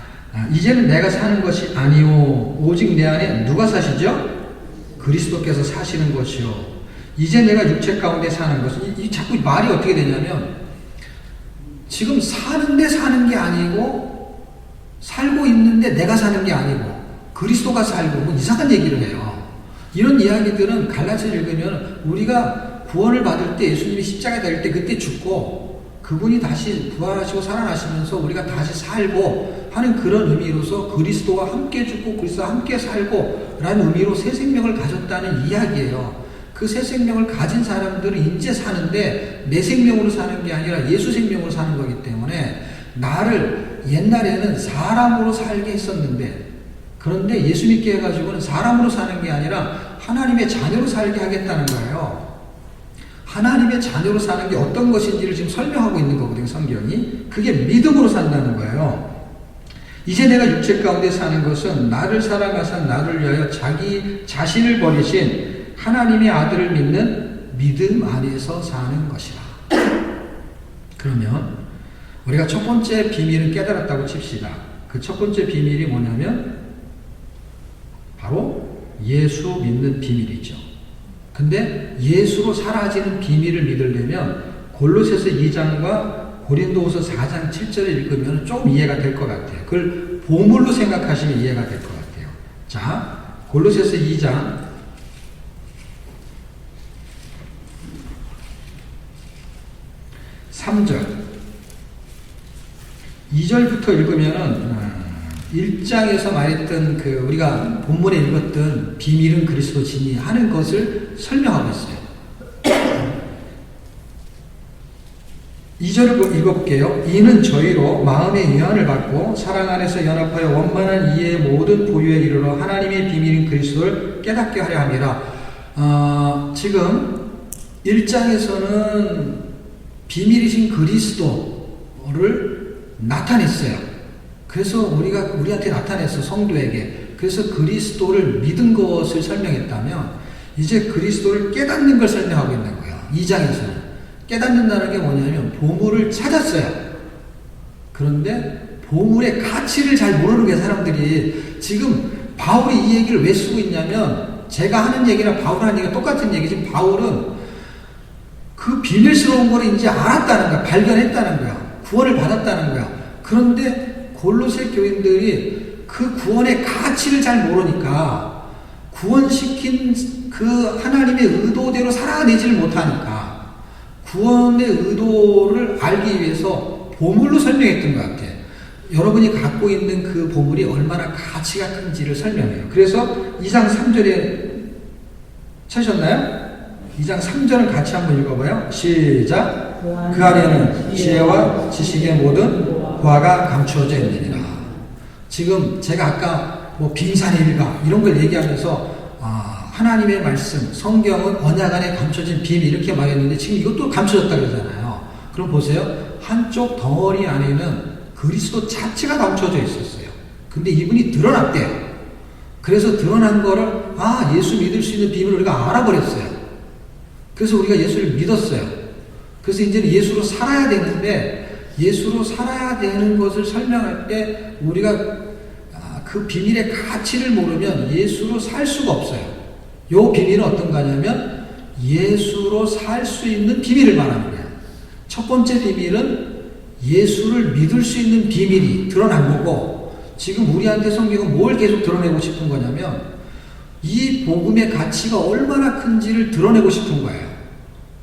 이제는 내가 사는 것이 아니오 오직 내 안에 누가 사시죠? 그리스도께서 사시는 것이요. 이제 내가 육체 가운데 사는 것은, 이 자꾸 말이 어떻게 되냐면, 지금 사는데 사는 게 아니고 살고 있는데 내가 사는 게 아니고 그리스도가 살고, 뭐 이상한 얘기를 해요. 이런 이야기들은 갈라디아서 읽으면 우리가 구원을 받을 때 예수님이 십자가에 달릴 때 그때 죽고 그분이 다시 부활하시고 살아나시면서 우리가 다시 살고 하는 그런 의미로서 그리스도와 함께 죽고 그리스도와 함께 살고 라는 의미로 새 생명을 가졌다는 이야기예요. 그 새 생명을 가진 사람들은 이제 사는데 내 생명으로 사는 게 아니라 예수 생명으로 사는 거기 때문에, 나를 옛날에는 사람으로 살게 했었는데, 그런데 예수 믿게 해가지고는 사람으로 사는 게 아니라 하나님의 자녀로 살게 하겠다는 거예요. 하나님의 자녀로 사는 게 어떤 것인지를 지금 설명하고 있는 거거든요, 성경이. 그게 믿음으로 산다는 거예요. 이제 내가 육체 가운데 사는 것은 나를 사랑하사 나를 위하여 자기 자신을 버리신 하나님의 아들을 믿는 믿음 안에서 사는 것이라. 그러면 우리가 첫 번째 비밀을 깨달았다고 칩시다. 그 첫 번째 비밀이 뭐냐면 바로 예수 믿는 비밀이죠. 근데 예수로 사라지는 비밀을 믿으려면 골로새서 2장과 고린도후서 4장 7절을 읽으면 좀 이해가 될 것 같아요. 그걸 보물로 생각하시면 이해가 될 것 같아요. 자, 골로새서 2장 3절 2절부터 읽으면은 1장에서 말했던 그 우리가 본문에 읽었던 비밀은 그리스도 진리 하는 것을 설명하고 있어요. 2절을 읽어볼게요. 이는 저희로 마음의 유한을 받고 사랑 안에서 연합하여 원만한 이해의 모든 보유에 이르러 하나님의 비밀인 그리스도를 깨닫게 하려 함이라. 지금 1장에서는 비밀이신 그리스도를 나타냈어요. 그래서 우리한테 나타냈어, 성도에게. 그래서 그리스도를 믿은 것을 설명했다면, 이제 그리스도를 깨닫는 걸 설명하고 있는 거예요. 2장에서는. 깨닫는다는 게 뭐냐면, 보물을 찾았어요. 그런데 보물의 가치를 잘 모르는 게 사람들이, 지금 바울이 이 얘기를 왜 쓰고 있냐면, 제가 하는 얘기랑 바울 하는 얘기가 똑같은 얘기지. 바울은 그 비밀스러운 거를 이제 알았다는 거야. 발견했다는 거야. 구원을 받았다는 거야. 그런데 골로새 교인들이 그 구원의 가치를 잘 모르니까, 구원시킨 그 하나님의 의도대로 살아내지를 못하니까, 구원의 의도를 알기 위해서 보물로 설명했던 것 같아. 여러분이 갖고 있는 그 보물이 얼마나 가치가 큰지를 설명해요. 그래서 2장 3절에 찾으셨나요? 2장 3절을 같이 한번 읽어봐요. 시작. 그 안에는 지혜와 지식의 모든 보화가 감추어져 있느니라. 지금 제가 아까 뭐 빙산의 일가 이런 걸 얘기하면서 하나님의 말씀, 성경은 언약 안에 감춰진 비밀 이렇게 말했는데 지금 이것도 감춰졌다 그러잖아요. 그럼 보세요. 한쪽 덩어리 안에는 그리스도 자체가 감춰져 있었어요. 근데 이분이 드러났대요. 그래서 드러난 거를 예수 믿을 수 있는 비밀을 우리가 알아버렸어요. 그래서 우리가 예수를 믿었어요. 그래서 이제는 예수로 살아야 되는데, 예수로 살아야 되는 것을 설명할 때 우리가 그 비밀의 가치를 모르면 예수로 살 수가 없어요. 요 비밀은 어떤 거냐면 예수로 살 수 있는 비밀을 말하는 거예요. 첫 번째 비밀은 예수를 믿을 수 있는 비밀이 드러난 거고, 지금 우리한테 성경은 뭘 계속 드러내고 싶은 거냐면 이 복음의 가치가 얼마나 큰지를 드러내고 싶은 거예요.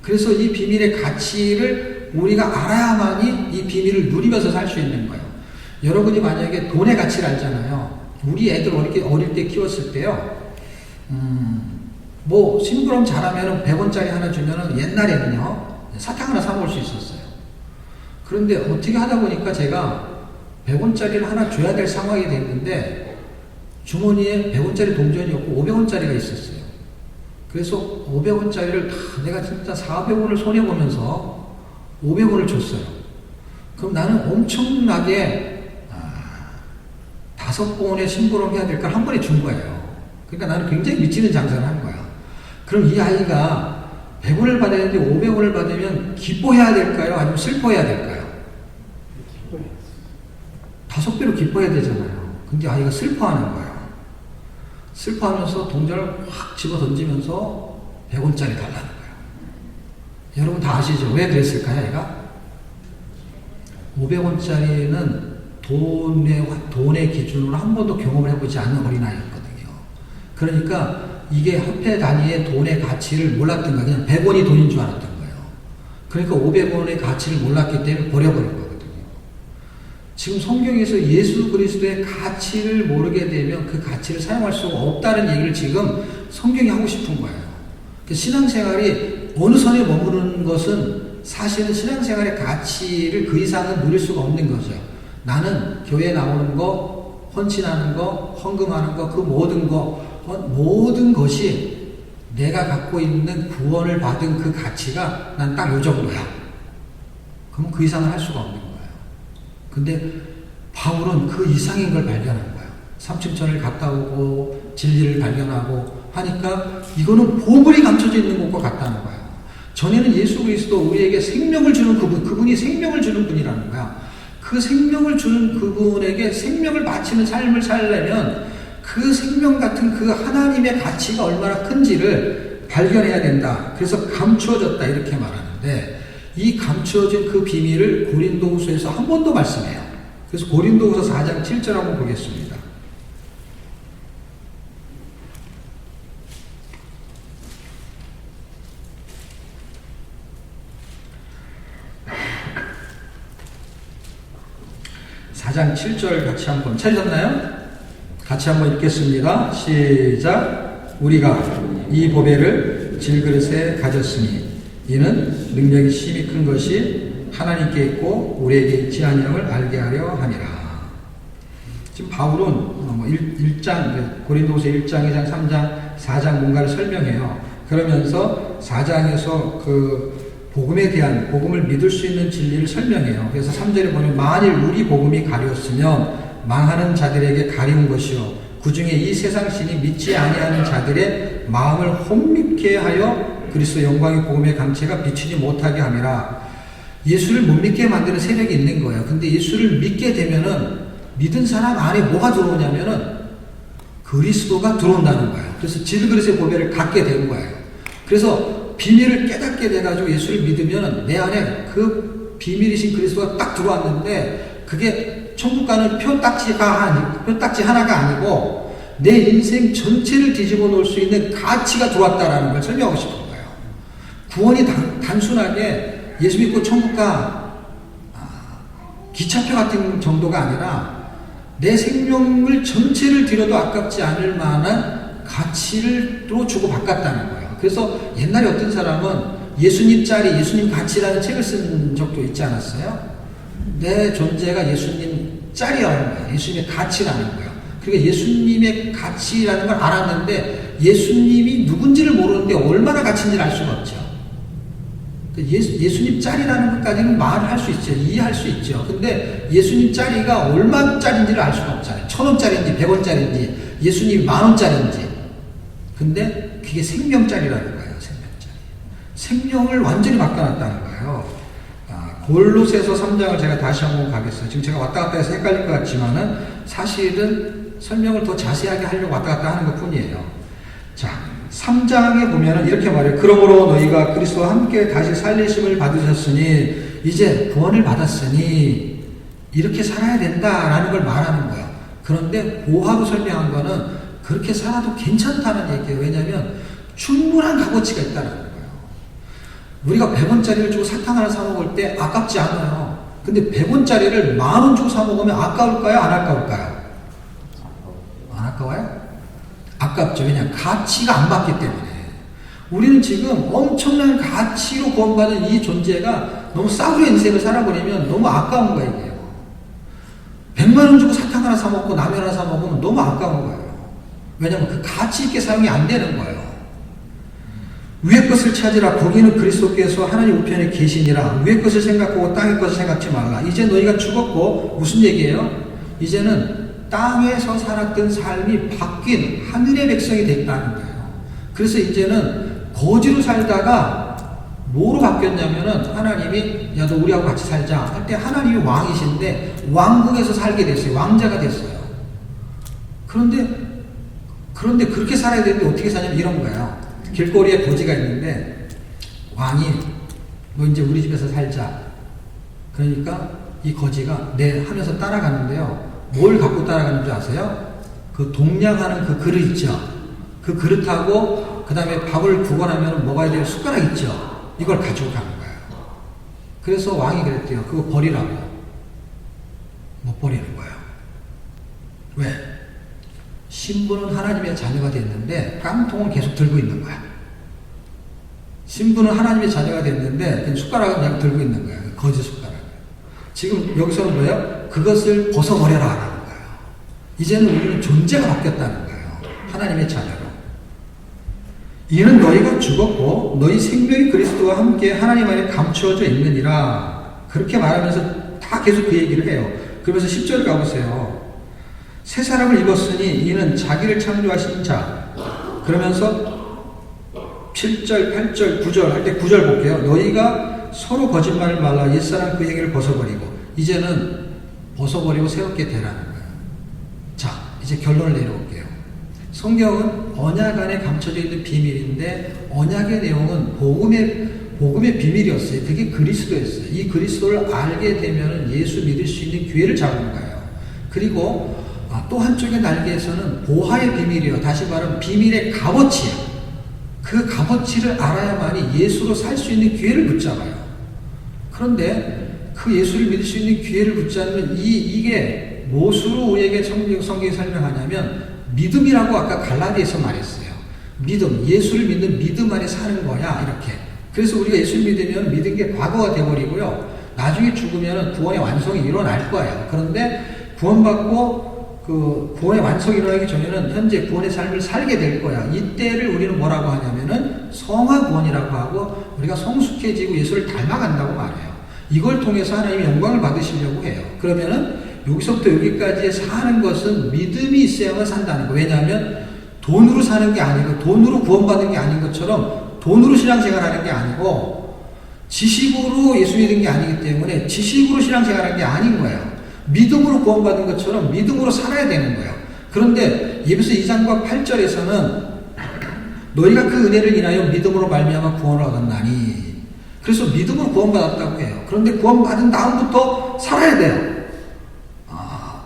그래서 이 비밀의 가치를 우리가 알아야만이 이 비밀을 누리면서 살 수 있는 거예요. 여러분이 만약에 돈의 가치를 알잖아요. 우리 애들 어릴 때 키웠을 때요. 뭐 심부름 잘하면 100원짜리 하나 주면은 옛날에는요. 사탕 하나 사 먹을 수 있었어요. 그런데 어떻게 하다 보니까 제가 100원짜리를 하나 줘야 될 상황이 됐는데 주머니에 100원짜리 동전이 없고 500원짜리가 있었어요. 그래서 500원짜리를 다 내가 진짜 400원을 손해보면서 500원을 줬어요. 그럼 나는 엄청나게 5번의 심부름 해야 될 걸 한 번에 준 거예요. 그러니까 나는 굉장히 미치는 장사를 한 거야. 그럼 이 아이가 100원을 받아야 되는데 500원을 받으면 기뻐해야 될까요? 아니면 슬퍼해야 될까요? 5배로 기뻐해야 되잖아요. 근데 아이가 슬퍼하는 거예요. 슬퍼하면서 동전을 확 집어 던지면서 100원짜리 달라는 거예요. 여러분 다 아시죠? 왜 그랬을까요, 얘가? 500원짜리는 돈의 기준으로 한 번도 경험을 해보지 않는 어린아이였거든요. 그러니까 이게 화폐 단위의 돈의 가치를 몰랐던 거야. 그냥 100원이 돈인 줄 알았던 거예요. 그러니까 500원의 가치를 몰랐기 때문에 버려버린 거거든요. 지금 성경에서 예수 그리스도의 가치를 모르게 되면 그 가치를 사용할 수가 없다는 얘기를 지금 성경이 하고 싶은 거예요. 신앙생활이 어느 선에 머무르는 것은 사실은 신앙생활의 가치를 그 이상은 누릴 수가 없는 거죠. 나는 교회에 나오는 거, 헌신하는 거, 헌금하는 거, 그 모든 것이 내가 갖고 있는 구원을 받은 그 가치가 난 딱 요 정도야. 그럼 그 이상은 할 수가 없는 거예요. 근데 바울은 그 이상인 걸 발견한 거예요. 삼층천을 갔다 오고 진리를 발견하고 하니까 이거는 보물이 감춰져 있는 것과 같다는 거예요. 전에는 예수 그리스도 우리에게 생명을 주는 그분이 생명을 주는 분이라는 거야. 그 생명을 주는 그분에게 생명을 바치는 삶을 살려면 그 생명 같은 그 하나님의 가치가 얼마나 큰지를 발견해야 된다. 그래서 감추어졌다 이렇게 말하는데 이 감추어진 그 비밀을 고린도후서에서 한 번 더 말씀해요. 그래서 고린도후서 4장 7절 한번 보겠습니다. (4장 7절) 같이 한번 찾으셨나요? 같이 한번 읽겠습니다. 시작. 우리가 이 보배를 질그릇에 가졌으니 이는 능력이 심히 큰 것이 하나님께 있고 우리에게 있지 아니함을 알게 하려 함이라. 지금 바울은 1장 고린도후서 1장, 2장, 3장, 4장 뭔가를 설명해요. 그러면서 4장에서 그 복음에 대한 복음을 믿을 수 있는 진리를 설명해요. 그래서 3절에 보면 만일 우리 복음이 가렸으면 망하는 자들에게 가리운 것이요 그 중에 이 세상 신이 믿지 아니하는 자들의 마음을 혼미케 하여 그리스도 영광의 복음의 강체가 비추지 못하게 함이라. 예수를 못 믿게 만드는 세력이 있는 거예요. 근데 예수를 믿게 되면은 믿은 사람 안에 뭐가 들어오냐면은 그리스도가 들어온다는 거예요. 그래서 질그릇의 보배를 갖게 된 거예요. 그래서 비밀을 깨닫게 돼가지고 예수를 믿으면 내 안에 그 비밀이신 그리스도가 딱 들어왔는데 그게 천국 가는 표딱지 하나가 아니고 내 인생 전체를 뒤집어 놓을 수 있는 가치가 들어왔다라는 걸 설명하고 싶은 거예요. 구원이 단순하게 예수 믿고 천국 가 기차표 같은 정도가 아니라 내 생명을 전체를 들여도 아깝지 않을 만한 가치를 또 주고 바꿨다는 거예요. 그래서 옛날에 어떤 사람은 예수님 짤이 예수님 가치라는 책을 쓴 적도 있지 않았어요? 내 존재가 예수님 짤이라는 거예요. 예수님의 가치라는 거예요. 그러니까 예수님의 가치라는 걸 알았는데 예수님이 누군지를 모르는데 얼마나 가치인지를 알 수가 없죠. 예수님 짤이라는 것까지는 말을 할 수 있죠. 이해할 수 있죠. 근데 예수님 짤이가 얼마짜리인지를 알 수가 없잖아요. 1,000원짜리인지 100원짜리인지 예수님 10,000원짜리인지. 근데 그게 생명짜리라는 거예요. 생명짜리. 생명을 완전히 바꿔놨다는 거예요. 골로새서 3장을 제가 다시 한번 가겠어요. 지금 제가 왔다 갔다 해서 헷갈릴 것 같지만은 사실은 설명을 더 자세하게 하려고 왔다 갔다 하는 것 뿐이에요. 자, 3장에 보면은 이렇게 말해요. 그러므로 너희가 그리스도와 함께 다시 살리심을 받으셨으니 이제 구원을 받았으니 이렇게 살아야 된다라는 걸 말하는 거예요. 그런데 고하로 설명한 거는 그렇게 살아도 괜찮다는 얘기예요. 왜냐하면 충분한 값어치가 있다는 거예요. 우리가 100원짜리를 주고 사탕 하나 사 먹을 때 아깝지 않아요. 근데 100원짜리를 10,000원 주고 사 먹으면 아까울까요? 안 아까울까요? 안 아까워요? 아깝죠. 왜냐? 가치가 안 받기 때문에. 우리는 지금 엄청난 가치로 구원받은 이 존재가 너무 싸구려 인생을 살아버리면 너무 아까운 거예요. 이게요. 100만 원 주고 사탕 하나 사 먹고 라면 하나 사 먹으면 너무 아까운 거예요. 왜냐하면 그 가치 있게 사용이 안 되는 거예요. 위의 것을 찾으라. 거기는 그리스도께서 하나님 우편에 계시니라. 위의 것을 생각하고 땅의 것을 생각지 말라. 이제 너희가 죽었고, 무슨 얘기예요? 이제는 땅에서 살았던 삶이 바뀐 하늘의 백성이 됐다는 거예요. 그래서 이제는 거지로 살다가 뭐로 바뀌었냐면은 하나님이 야 너 우리하고 같이 살자 할 때 하나님이 왕이신데 왕궁에서 살게 됐어요. 왕자가 됐어요. 그런데 그렇게 살아야 되는데 어떻게 사냐면 이런 거예요. 길거리에 거지가 있는데 왕이 너 이제 우리 집에서 살자. 그러니까 이 거지가 네 하면서 따라가는데요. 뭘 갖고 따라가는 줄 아세요? 그 동냥하는 그 그릇 있죠. 그 그릇하고 그 다음에 밥을 구걸하면 먹어야 될 숟가락 있죠. 이걸 가지고 가는 거예요. 그래서 왕이 그랬대요. 그거 버리라고. 못 버리는 거예요. 왜? 신부는 하나님의 자녀가 됐는데 깡통은 계속 들고 있는 거야. 신부는 하나님의 자녀가 됐는데 숟가락은 그냥 들고 있는 거야. 거지 숟가락. 지금 여기서는 뭐예요? 그것을 벗어버려라 하는 거예요. 이제는 우리는 존재가 바뀌었다는 거예요. 하나님의 자녀로. 이는 너희가 죽었고 너희 생명이 그리스도와 함께 하나님 안에 감추어져 있느니라. 그렇게 말하면서 다 계속 그 얘기를 해요. 그러면서 10절 가보세요. 새 사람을 입었으니 이는 자기를 창조하신 자. 그러면서 7절, 8절, 9절 할 때 9절 볼게요. 너희가 서로 거짓말을 말라 옛사람 그 행위를 벗어버리고 이제는 벗어버리고 새롭게 되라는 거예요. 자, 이제 결론을 내려올게요. 성경은 언약 안에 감춰져 있는 비밀인데 언약의 내용은 복음의 비밀이었어요. 그게 그리스도였어요. 이 그리스도를 알게 되면 예수 믿을 수 있는 기회를 잡은 거예요. 그리고 또 한쪽의 날개에서는 보화의 비밀이요. 다시 말하면 비밀의 값어치예요. 그 값어치를 알아야만이 예수로 살 수 있는 기회를 붙잡아요. 그런데 그 예수를 믿을 수 있는 기회를 붙잡으면 이게 무엇으로 우리에게 성경이 설명하냐면 믿음이라고 아까 갈라디아에서 말했어요. 믿음, 예수를 믿는 믿음 안에 사는 거야 이렇게. 그래서 우리가 예수를 믿으면 믿은 게 과거가 돼버리고요. 나중에 죽으면 구원의 완성이 일어날 거예요. 그런데 구원받고 그 구원의 완성이 일어나기 전에는 현재 구원의 삶을 살게 될 거야. 이때를 우리는 뭐라고 하냐면은 성화 구원이라고 하고 우리가 성숙해지고 예수를 닮아간다고 말해요. 이걸 통해서 하나님의 영광을 받으시려고 해요. 그러면은 여기서부터 여기까지 사는 것은 믿음이 있어야만 산다는 거예요. 왜냐하면 돈으로 사는 게 아니고 돈으로 구원받은 게 아닌 것처럼 돈으로 신앙생활하는 게 아니고 지식으로 예수 믿은 게 아니기 때문에 지식으로 신앙생활하는 게 아닌 거예요. 믿음으로 구원받은 것처럼 믿음으로 살아야 되는 거예요. 그런데 예배서 2장과 8절에서는 너희가 그 은혜를 인하여 믿음으로 말미암아 구원을 얻었나니 그래서 믿음으로 구원받았다고 해요. 그런데 구원받은 다음부터 살아야 돼요.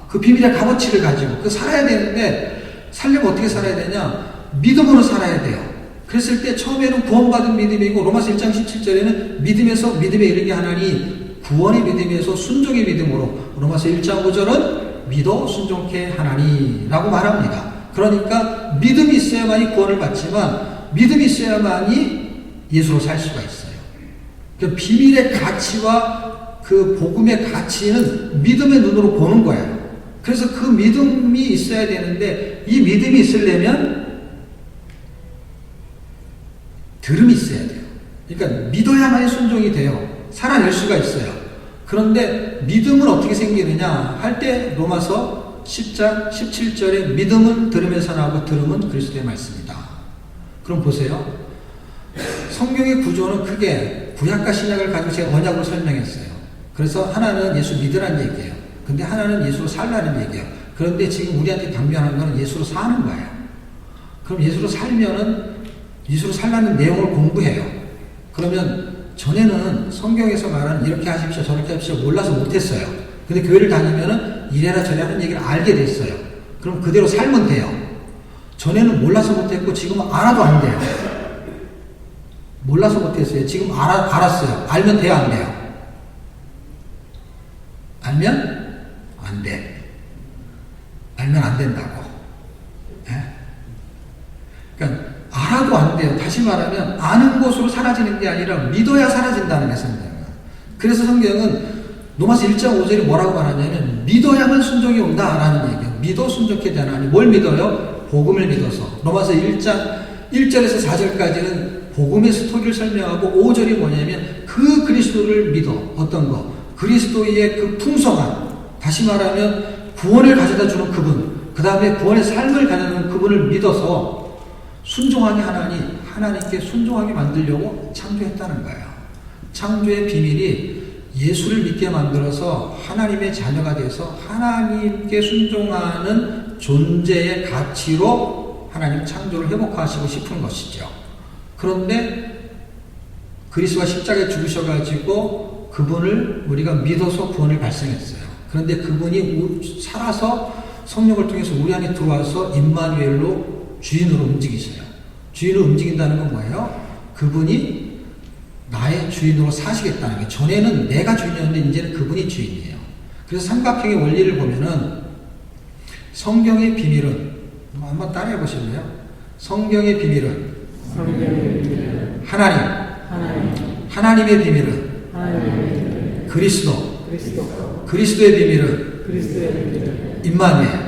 그 비밀의 값어치를 가지고 그 살아야 되는데 살려면 어떻게 살아야 되냐? 믿음으로 살아야 돼요. 그랬을 때 처음에는 구원받은 믿음이고 로마서 1장 17절에는 믿음에서 믿음에 이르게 하나니 구원의 믿음에서 순종의 믿음으로 로마서 1장 5절은 믿어 순종케 하나니 라고 말합니다. 그러니까 믿음이 있어야만이 구원을 받지만 믿음이 있어야만이 예수로 살 수가 있어요. 그 비밀의 가치와 그 복음의 가치는 믿음의 눈으로 보는 거예요. 그래서 그 믿음이 있어야 되는데 이 믿음이 있으려면 들음이 있어야 돼요. 그러니까 믿어야만이 순종이 돼요. 살아낼 수가 있어요. 그런데 믿음은 어떻게 생기느냐 할 때 로마서 10장 17절에 믿음은 들음에서 나고 들음은 그리스도의 말씀이다. 그럼 보세요. 성경의 구조는 크게 구약과 신약을 가지고 제가 언약으로 설명했어요. 그래서 하나는 예수 믿으라는 얘기예요. 근데 하나는 예수로 살라는 얘기예요. 그런데 지금 우리한테 강조하는 거는 예수로 사는 거예요. 그럼 예수로 살면은 예수로 살라는 내용을 공부해요. 그러면 전에는 성경에서 말하는 이렇게 하십시오, 저렇게 하십시오 몰라서 못했어요. 근데 교회를 다니면은 이래라 저래라 하는 얘기를 알게 됐어요. 그럼 그대로 살면 돼요. 전에는 몰라서 못했고 지금은 알아도 안 돼요. 몰라서 못했어요. 지금 알았어요. 알면 돼요, 안 돼요? 알면 안 돼. 알면 안 된다고. 예? 그러니까 알아도 안 돼요. 다시 말하면 아는 것으로 사라지는 게 아니라 믿어야 사라진다는 것입니다. 그래서 성경은 로마서 1장 5절이 뭐라고 말하냐면 믿어야만 순종이 온다라는 얘기예요. 믿어 순종해야 되나니 뭘 믿어요? 복음을 믿어서. 로마서 1장 1절에서 4절까지는 복음의 스토리를 설명하고 5절이 뭐냐면 그 그리스도를 믿어. 어떤 거? 그리스도의 그 풍성한, 다시 말하면 구원을 가져다 주는 그분, 그 다음에 구원의 삶을 가져다주는 그분을 믿어서 순종하게 하나님께 순종하게 만들려고 창조했다는 거예요. 창조의 비밀이 예수를 믿게 만들어서 하나님의 자녀가 돼서 하나님께 순종하는 존재의 가치로 하나님 창조를 회복하시고 싶은 것이죠. 그런데 그리스도가 십자가에 죽으셔가지고 그분을 우리가 믿어서 구원을 발생했어요. 그런데 그분이 살아서 성령을 통해서 우리 안에 들어와서 임마누엘로 주인으로 움직이셔요. 주인으로 움직인다는 건 뭐예요? 그분이 나의 주인으로 사시겠다는 거예요. 전에는 내가 주인이었는데 이제는 그분이 주인이에요. 그래서 삼각형의 원리를 보면은 성경의 비밀은 한번 따라해 보실래요? 성경의 비밀은 하나님의 비밀은 그리스도, 그리스도의 비밀은 임마누엘.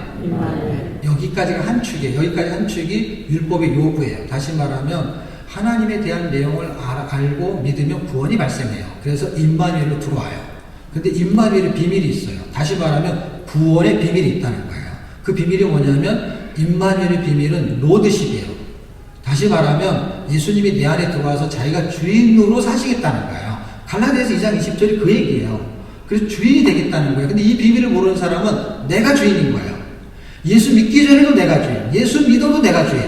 여기까지가 한 축이에요. 여기까지 한 축이 율법의 요구예요. 다시 말하면 하나님에 대한 내용을 알고 믿으면 구원이 발생해요. 그래서 임마누엘로 들어와요. 근데 임마누엘의 비밀이 있어요. 다시 말하면 구원의 비밀이 있다는 거예요. 그 비밀이 뭐냐면 임마누엘의 비밀은 로드십이에요. 다시 말하면 예수님이 내 안에 들어와서 자기가 주인으로 사시겠다는 거예요. 갈라디아서 2장 20절이 그 얘기예요. 그래서 주인이 되겠다는 거예요. 근데 이 비밀을 모르는 사람은 내가 주인인 거예요. 예수 믿기 전에도 내가 주인, 예수 믿어도 내가 주인.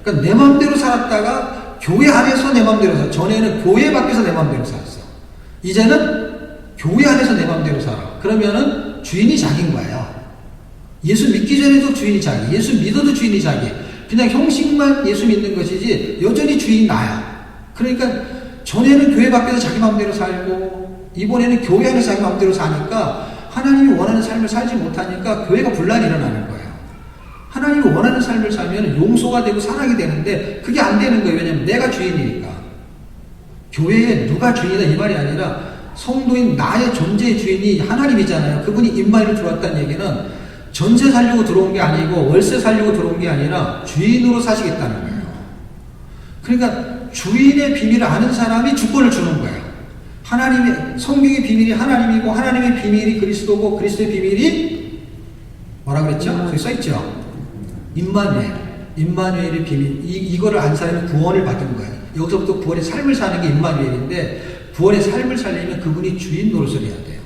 그러니까 내 마음대로 살았다가 교회 안에서 내 마음대로 살았어. 전에는 교회 밖에서 내 마음대로 살았어. 이제는 교회 안에서 내 마음대로 살아. 그러면은 주인이 자기인 거예요. 예수 믿기 전에도 주인이 자기, 예수 믿어도 주인이 자기. 그냥 형식만 예수 믿는 것이지 여전히 주인 나야. 그러니까 전에는 교회 밖에서 자기 마음대로 살고 이번에는 교회 안에서 자기 마음대로 사니까 하나님이 원하는 삶을 살지 못하니까 교회가 분란이 일어나는 거예요. 하나님이 원하는 삶을 살면 용서가 되고 사랑이 되는데 그게 안 되는 거예요. 왜냐하면 내가 주인이니까. 교회에 누가 주인이다 이 말이 아니라 성도인 나의 존재의 주인이 하나님이잖아요. 그분이 임마누엘로 들어왔다는 얘기는 전세 살려고 들어온 게 아니고 월세 살려고 들어온 게 아니라 주인으로 사시겠다는 거예요. 그러니까 주인의 비밀을 아는 사람이 주권을 주는 거예요. 하나님의 성경의 비밀이 하나님이고 하나님의 비밀이 그리스도고 그리스도의 비밀이 뭐라 그랬죠? 저기 써있죠? 임마누엘의 비밀. 이거를 안 사람이 구원을 받은 거예요. 여기서부터 구원의 삶을 사는 게 임마누엘인데 구원의 삶을 살려면 그분이 주인 노릇을 해야 돼요.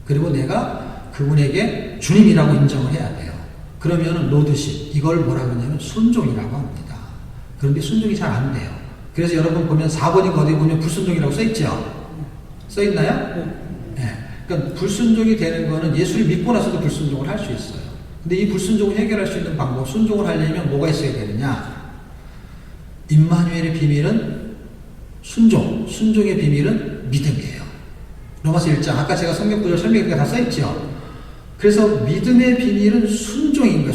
그리고 내가 그분에게 주님이라고 인정을 해야 돼요. 그러면은 로드십, 이걸 뭐라 그러냐면 순종이라고 합니다. 그런데 순종이 잘 안 돼요. 그래서 여러분 보면 4번이 거기에 보면 불순종이라고 써있죠? 써있나요? 네. 그러니까 불순종이 되는 거는 예수를 믿고 나서도 불순종을 할 수 있어요. 근데 이 불순종을 해결할 수 있는 방법, 순종을 하려면 뭐가 있어야 되느냐? 임마누엘의 비밀은 순종, 순종의 비밀은 믿음이에요. 로마서 1장, 아까 제가 성경 구절 설명했던 게 다 써있죠? 그래서 믿음의 비밀은 순종인 거예요.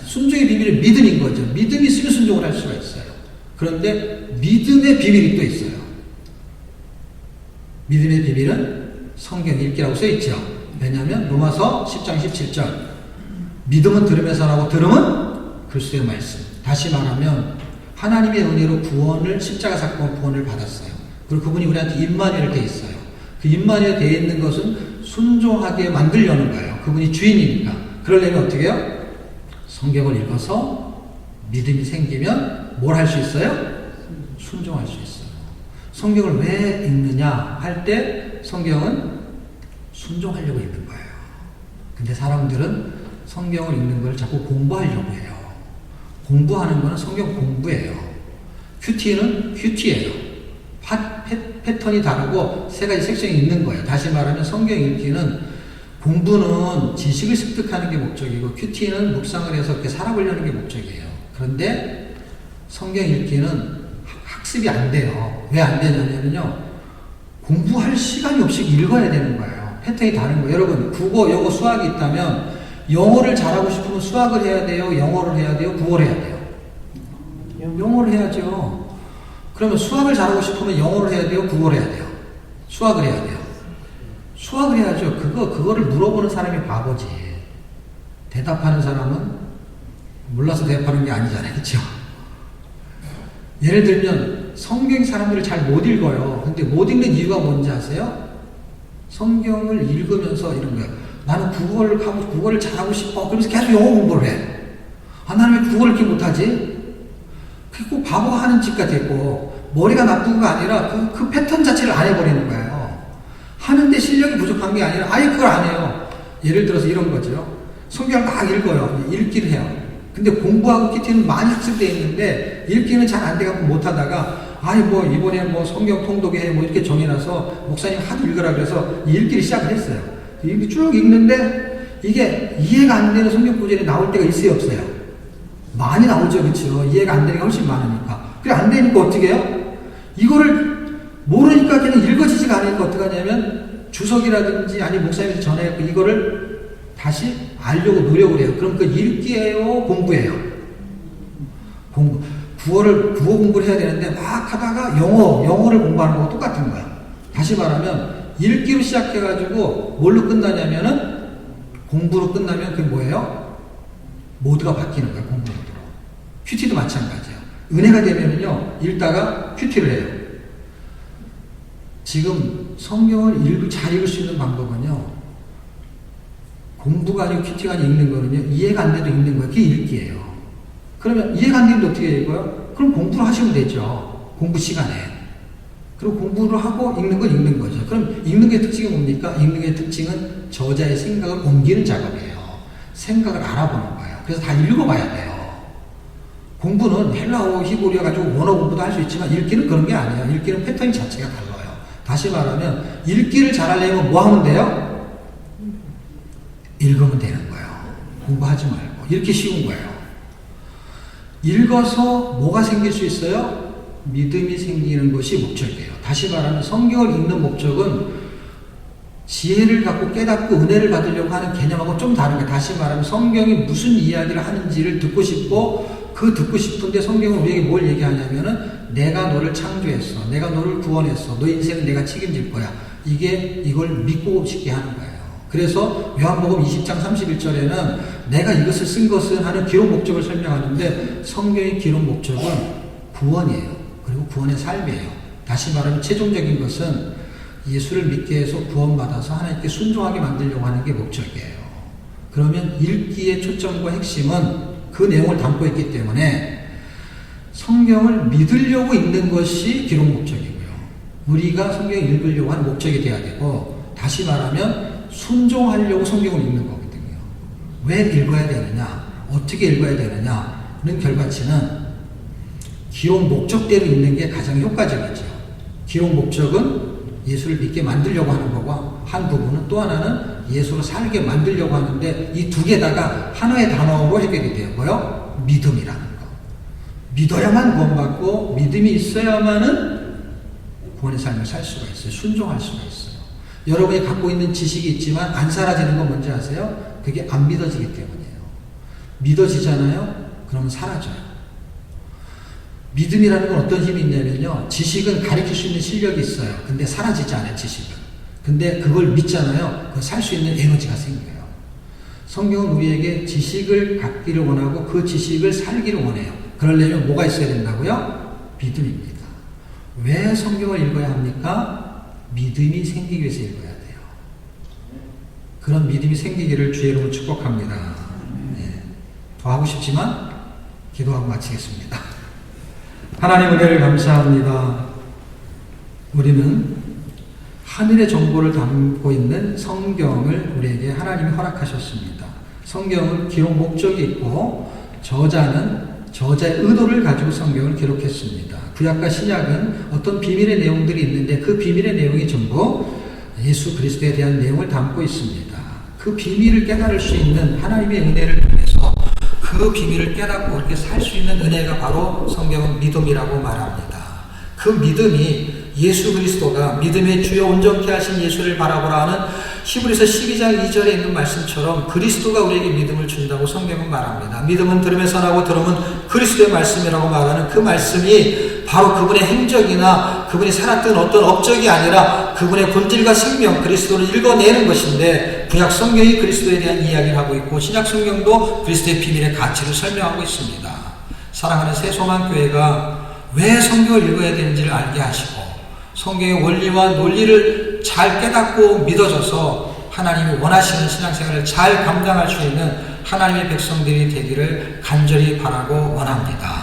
순종의 비밀은 믿음인 거죠. 믿음이 있으면 순종을 할 수가 있어요. 그런데 믿음의 비밀이 또 있어요. 믿음의 비밀은 성경 읽기라고 써있죠. 왜냐하면 로마서 10장 17절 믿음은 들으면서 나고 들음은 그리스도의 말씀. 다시 말하면 하나님의 은혜로 구원을 십자가 사건 구원을 받았어요. 그리고 그분이 우리한테 임마누엘 돼 있어요. 그 임마누엘 돼 있는 것은 순종하게 만들려는 거예요. 그분이 주인이니까. 그러려면 어떻게 해요? 성경을 읽어서 믿음이 생기면 뭘 할 수 있어요? 순종할 수 있어요. 성경을 왜 읽느냐 할 때 성경은 순종하려고 읽는 거예요. 근데 사람들은 성경을 읽는 걸 자꾸 공부하려고 해요. 공부하는 거는 성경 공부예요. 큐티는 큐티예요. 패턴이 다르고 세 가지 섹션이 있는 거예요. 다시 말하면 성경 읽기는 공부는 지식을 습득하는 게 목적이고 큐티는 묵상을 해서 그렇게 살아보려는 게 목적이에요. 그런데 성경 읽기는 학습이 안 돼요. 왜 안 되냐면요. 공부할 시간이 없이 읽어야 되는 거예요. 패턴이 다른 거예요. 여러분 국어, 영어, 수학이 있다면 영어를 잘하고 싶으면 수학을 해야 돼요? 영어를 해야 돼요? 국어를 해야 돼요? 영어를 해야죠. 그러면 수학을 잘하고 싶으면 영어를 해야 돼요? 국어를 해야 돼요? 수학을 해야 돼요? 수학을 해야죠. 그거를 물어보는 사람이 바보지. 대답하는 사람은 몰라서 대답하는 게 아니잖아요. 그렇죠? 예를 들면 성경 사람들을 잘 못 읽어요. 근데 못 읽는 이유가 뭔지 아세요? 성경을 읽으면서 이런 거예요. 나는 국어를 잘하고 싶어. 그러면서 계속 영어 공부를 해. 나는 왜 국어를 이렇게 못하지? 그게 꼭 바보가 하는 짓 같았고, 머리가 나쁜가 아니라 그 패턴 자체를 안 해버리는 거예요. 하는데 실력이 부족한 게 아니라 아예 그걸 안 해요. 예를 들어서 이런 거죠. 성경을 막 읽어요. 읽기를 해요. 근데 공부하고 큐티는 많이 학습되어 있는데 읽기는 잘 안 돼갖고 못하다가 이번에 성경 통독회 해 이렇게 정해놔서 목사님 하도 읽으라 그래서 읽기를 시작을 했어요. 이렇게 쭉 읽는데 이게 이해가 안 되는 성경 구절이 나올 때가 있어요, 없어요? 많이 나오죠, 그렇죠? 이해가 안 되는 게 훨씬 많으니까. 그래 안 되니까 어떻게 해요? 이거를 모르니까 그냥 읽어지지가 않으니까 어떻게 하냐면 주석이라든지 아니면 목사님이 전해갖고 이거를 다시 알려고 노력을 해요. 그럼 그 읽기예요, 공부예요? 공부. 국어 공부를 해야 되는데 막 하다가 영어를 공부하는 거하고 똑같은 거야. 다시 말하면 읽기로 시작해가지고 뭘로 끝나냐면은 공부로 끝나면 그게 뭐예요? 모드가 바뀌는 거야, 공부 모드로. 큐티도 마찬가지예요. 은혜가 되면은요, 읽다가 큐티를 해요. 지금 성경을 잘 읽을 수 있는 방법은요, 공부가 아니고 큐티가 아니고 읽는 거는요, 이해가 안 돼도 읽는 거예요. 그게 읽기예요. 그러면 이해가 안 되는데 어떻게 읽어요? 그럼 공부를 하시면 되죠. 공부 시간에. 그리고 공부를 하고 읽는 건 읽는 거죠. 그럼 읽는 게 특징이 뭡니까? 읽는 게 특징은 저자의 생각을 옮기는 작업이에요. 생각을 알아보는 거예요. 그래서 다 읽어봐야 돼요. 공부는 헬라어, 히브리어 가지고 원어 공부도 할 수 있지만 읽기는 그런 게 아니에요. 읽기는 패턴 자체가 달라요. 다시 말하면 읽기를 잘하려면 뭐 하면 돼요? 읽으면 되는 거예요. 공부하지 말고. 읽기 쉬운 거예요. 읽어서 뭐가 생길 수 있어요? 믿음이 생기는 것이 목적이에요. 다시 말하면 성경을 읽는 목적은 지혜를 갖고 깨닫고 은혜를 받으려고 하는 개념하고 좀 다른 거예요. 다시 말하면 성경이 무슨 이야기를 하는지를 듣고 싶고 듣고 싶은데 성경은 우리에게 뭘 얘기하냐면은 내가 너를 창조했어. 내가 너를 구원했어. 너 인생은 내가 책임질 거야. 이걸 믿고 싶게 하는 거예요. 그래서 요한복음 20장 31절에는 내가 이것을 쓴 것은 하는 기록 목적을 설명하는데 성경의 기록 목적은 구원이에요. 그리고 구원의 삶이에요. 다시 말하면 최종적인 것은 예수를 믿게 해서 구원받아서 하나님께 순종하게 만들려고 하는 게 목적이에요. 그러면 읽기의 초점과 핵심은 그 내용을 담고 있기 때문에 성경을 믿으려고 읽는 것이 기록 목적이고요. 우리가 성경을 읽으려고 하는 목적이 돼야 되고, 다시 말하면 순종하려고 성경을 읽는 거거든요. 왜 읽어야 되느냐, 어떻게 읽어야 되느냐는 결과치는 기록 목적대로 읽는 게 가장 효과적이죠. 기록 목적은 예수를 믿게 만들려고 하는 거고, 한 부분은 또 하나는 예수로 살게 만들려고 하는데, 이 두 개다가 하나의 단어로 해결이 되고요. 믿음이라는 거. 믿어야만 구원받고 믿음이 있어야만은 구원의 삶을 살 수가 있어요. 순종할 수가 있어요. 여러분이 갖고 있는 지식이 있지만 안 사라지는 건 뭔지 아세요? 그게 안 믿어지기 때문이에요. 믿어지잖아요? 그러면 사라져요. 믿음이라는 건 어떤 힘이 있냐면요, 지식은 가르칠 수 있는 실력이 있어요. 근데 사라지지 않아요, 지식은. 근데 그걸 믿잖아요. 그걸 살 수 있는 에너지가 생겨요. 성경은 우리에게 지식을 갖기를 원하고 그 지식을 살기를 원해요. 그러려면 뭐가 있어야 된다고요? 믿음입니다. 왜 성경을 읽어야 합니까? 믿음이 생기기 위해서 읽어야 돼요. 그런 믿음이 생기기를 주의 이름으로 축복합니다. 네. 더 하고 싶지만 기도하고 마치겠습니다. 하나님 은혜를 감사합니다. 우리는 하늘의 정보를 담고 있는 성경을 우리에게 하나님이 허락하셨습니다. 성경은 기록 목적이 있고 저자는 저자의 의도를 가지고 성경을 기록했습니다. 구약과 신약은 어떤 비밀의 내용들이 있는데 그 비밀의 내용이 전부 예수 그리스도에 대한 내용을 담고 있습니다. 그 비밀을 깨달을 수 있는 하나님의 은혜를 통해서 그 비밀을 깨닫고 그렇게 살 수 있는 은혜가 바로 성경은 믿음이라고 말합니다. 그 믿음이 예수 그리스도가 믿음의 주요 온전케 하신 예수를 바라보라 하는 히브리서 12장 2절에 있는 말씀처럼 그리스도가 우리에게 믿음을 준다고 성경은 말합니다. 믿음은 들음에서 나고 들음은 그리스도의 말씀이라고 말하는 그 말씀이 바로 그분의 행적이나 그분이 살았던 어떤 업적이 아니라 그분의 본질과 생명 그리스도를 읽어내는 것인데 구약 성경이 그리스도에 대한 이야기를 하고 있고 신약 성경도 그리스도의 비밀의 가치를 설명하고 있습니다. 사랑하는 새소망교회가 왜 성경을 읽어야 되는지를 알게 하시고 성경의 원리와 논리를 잘 깨닫고 믿어져서 하나님이 원하시는 신앙생활을 잘 감당할 수 있는 하나님의 백성들이 되기를 간절히 바라고 원합니다.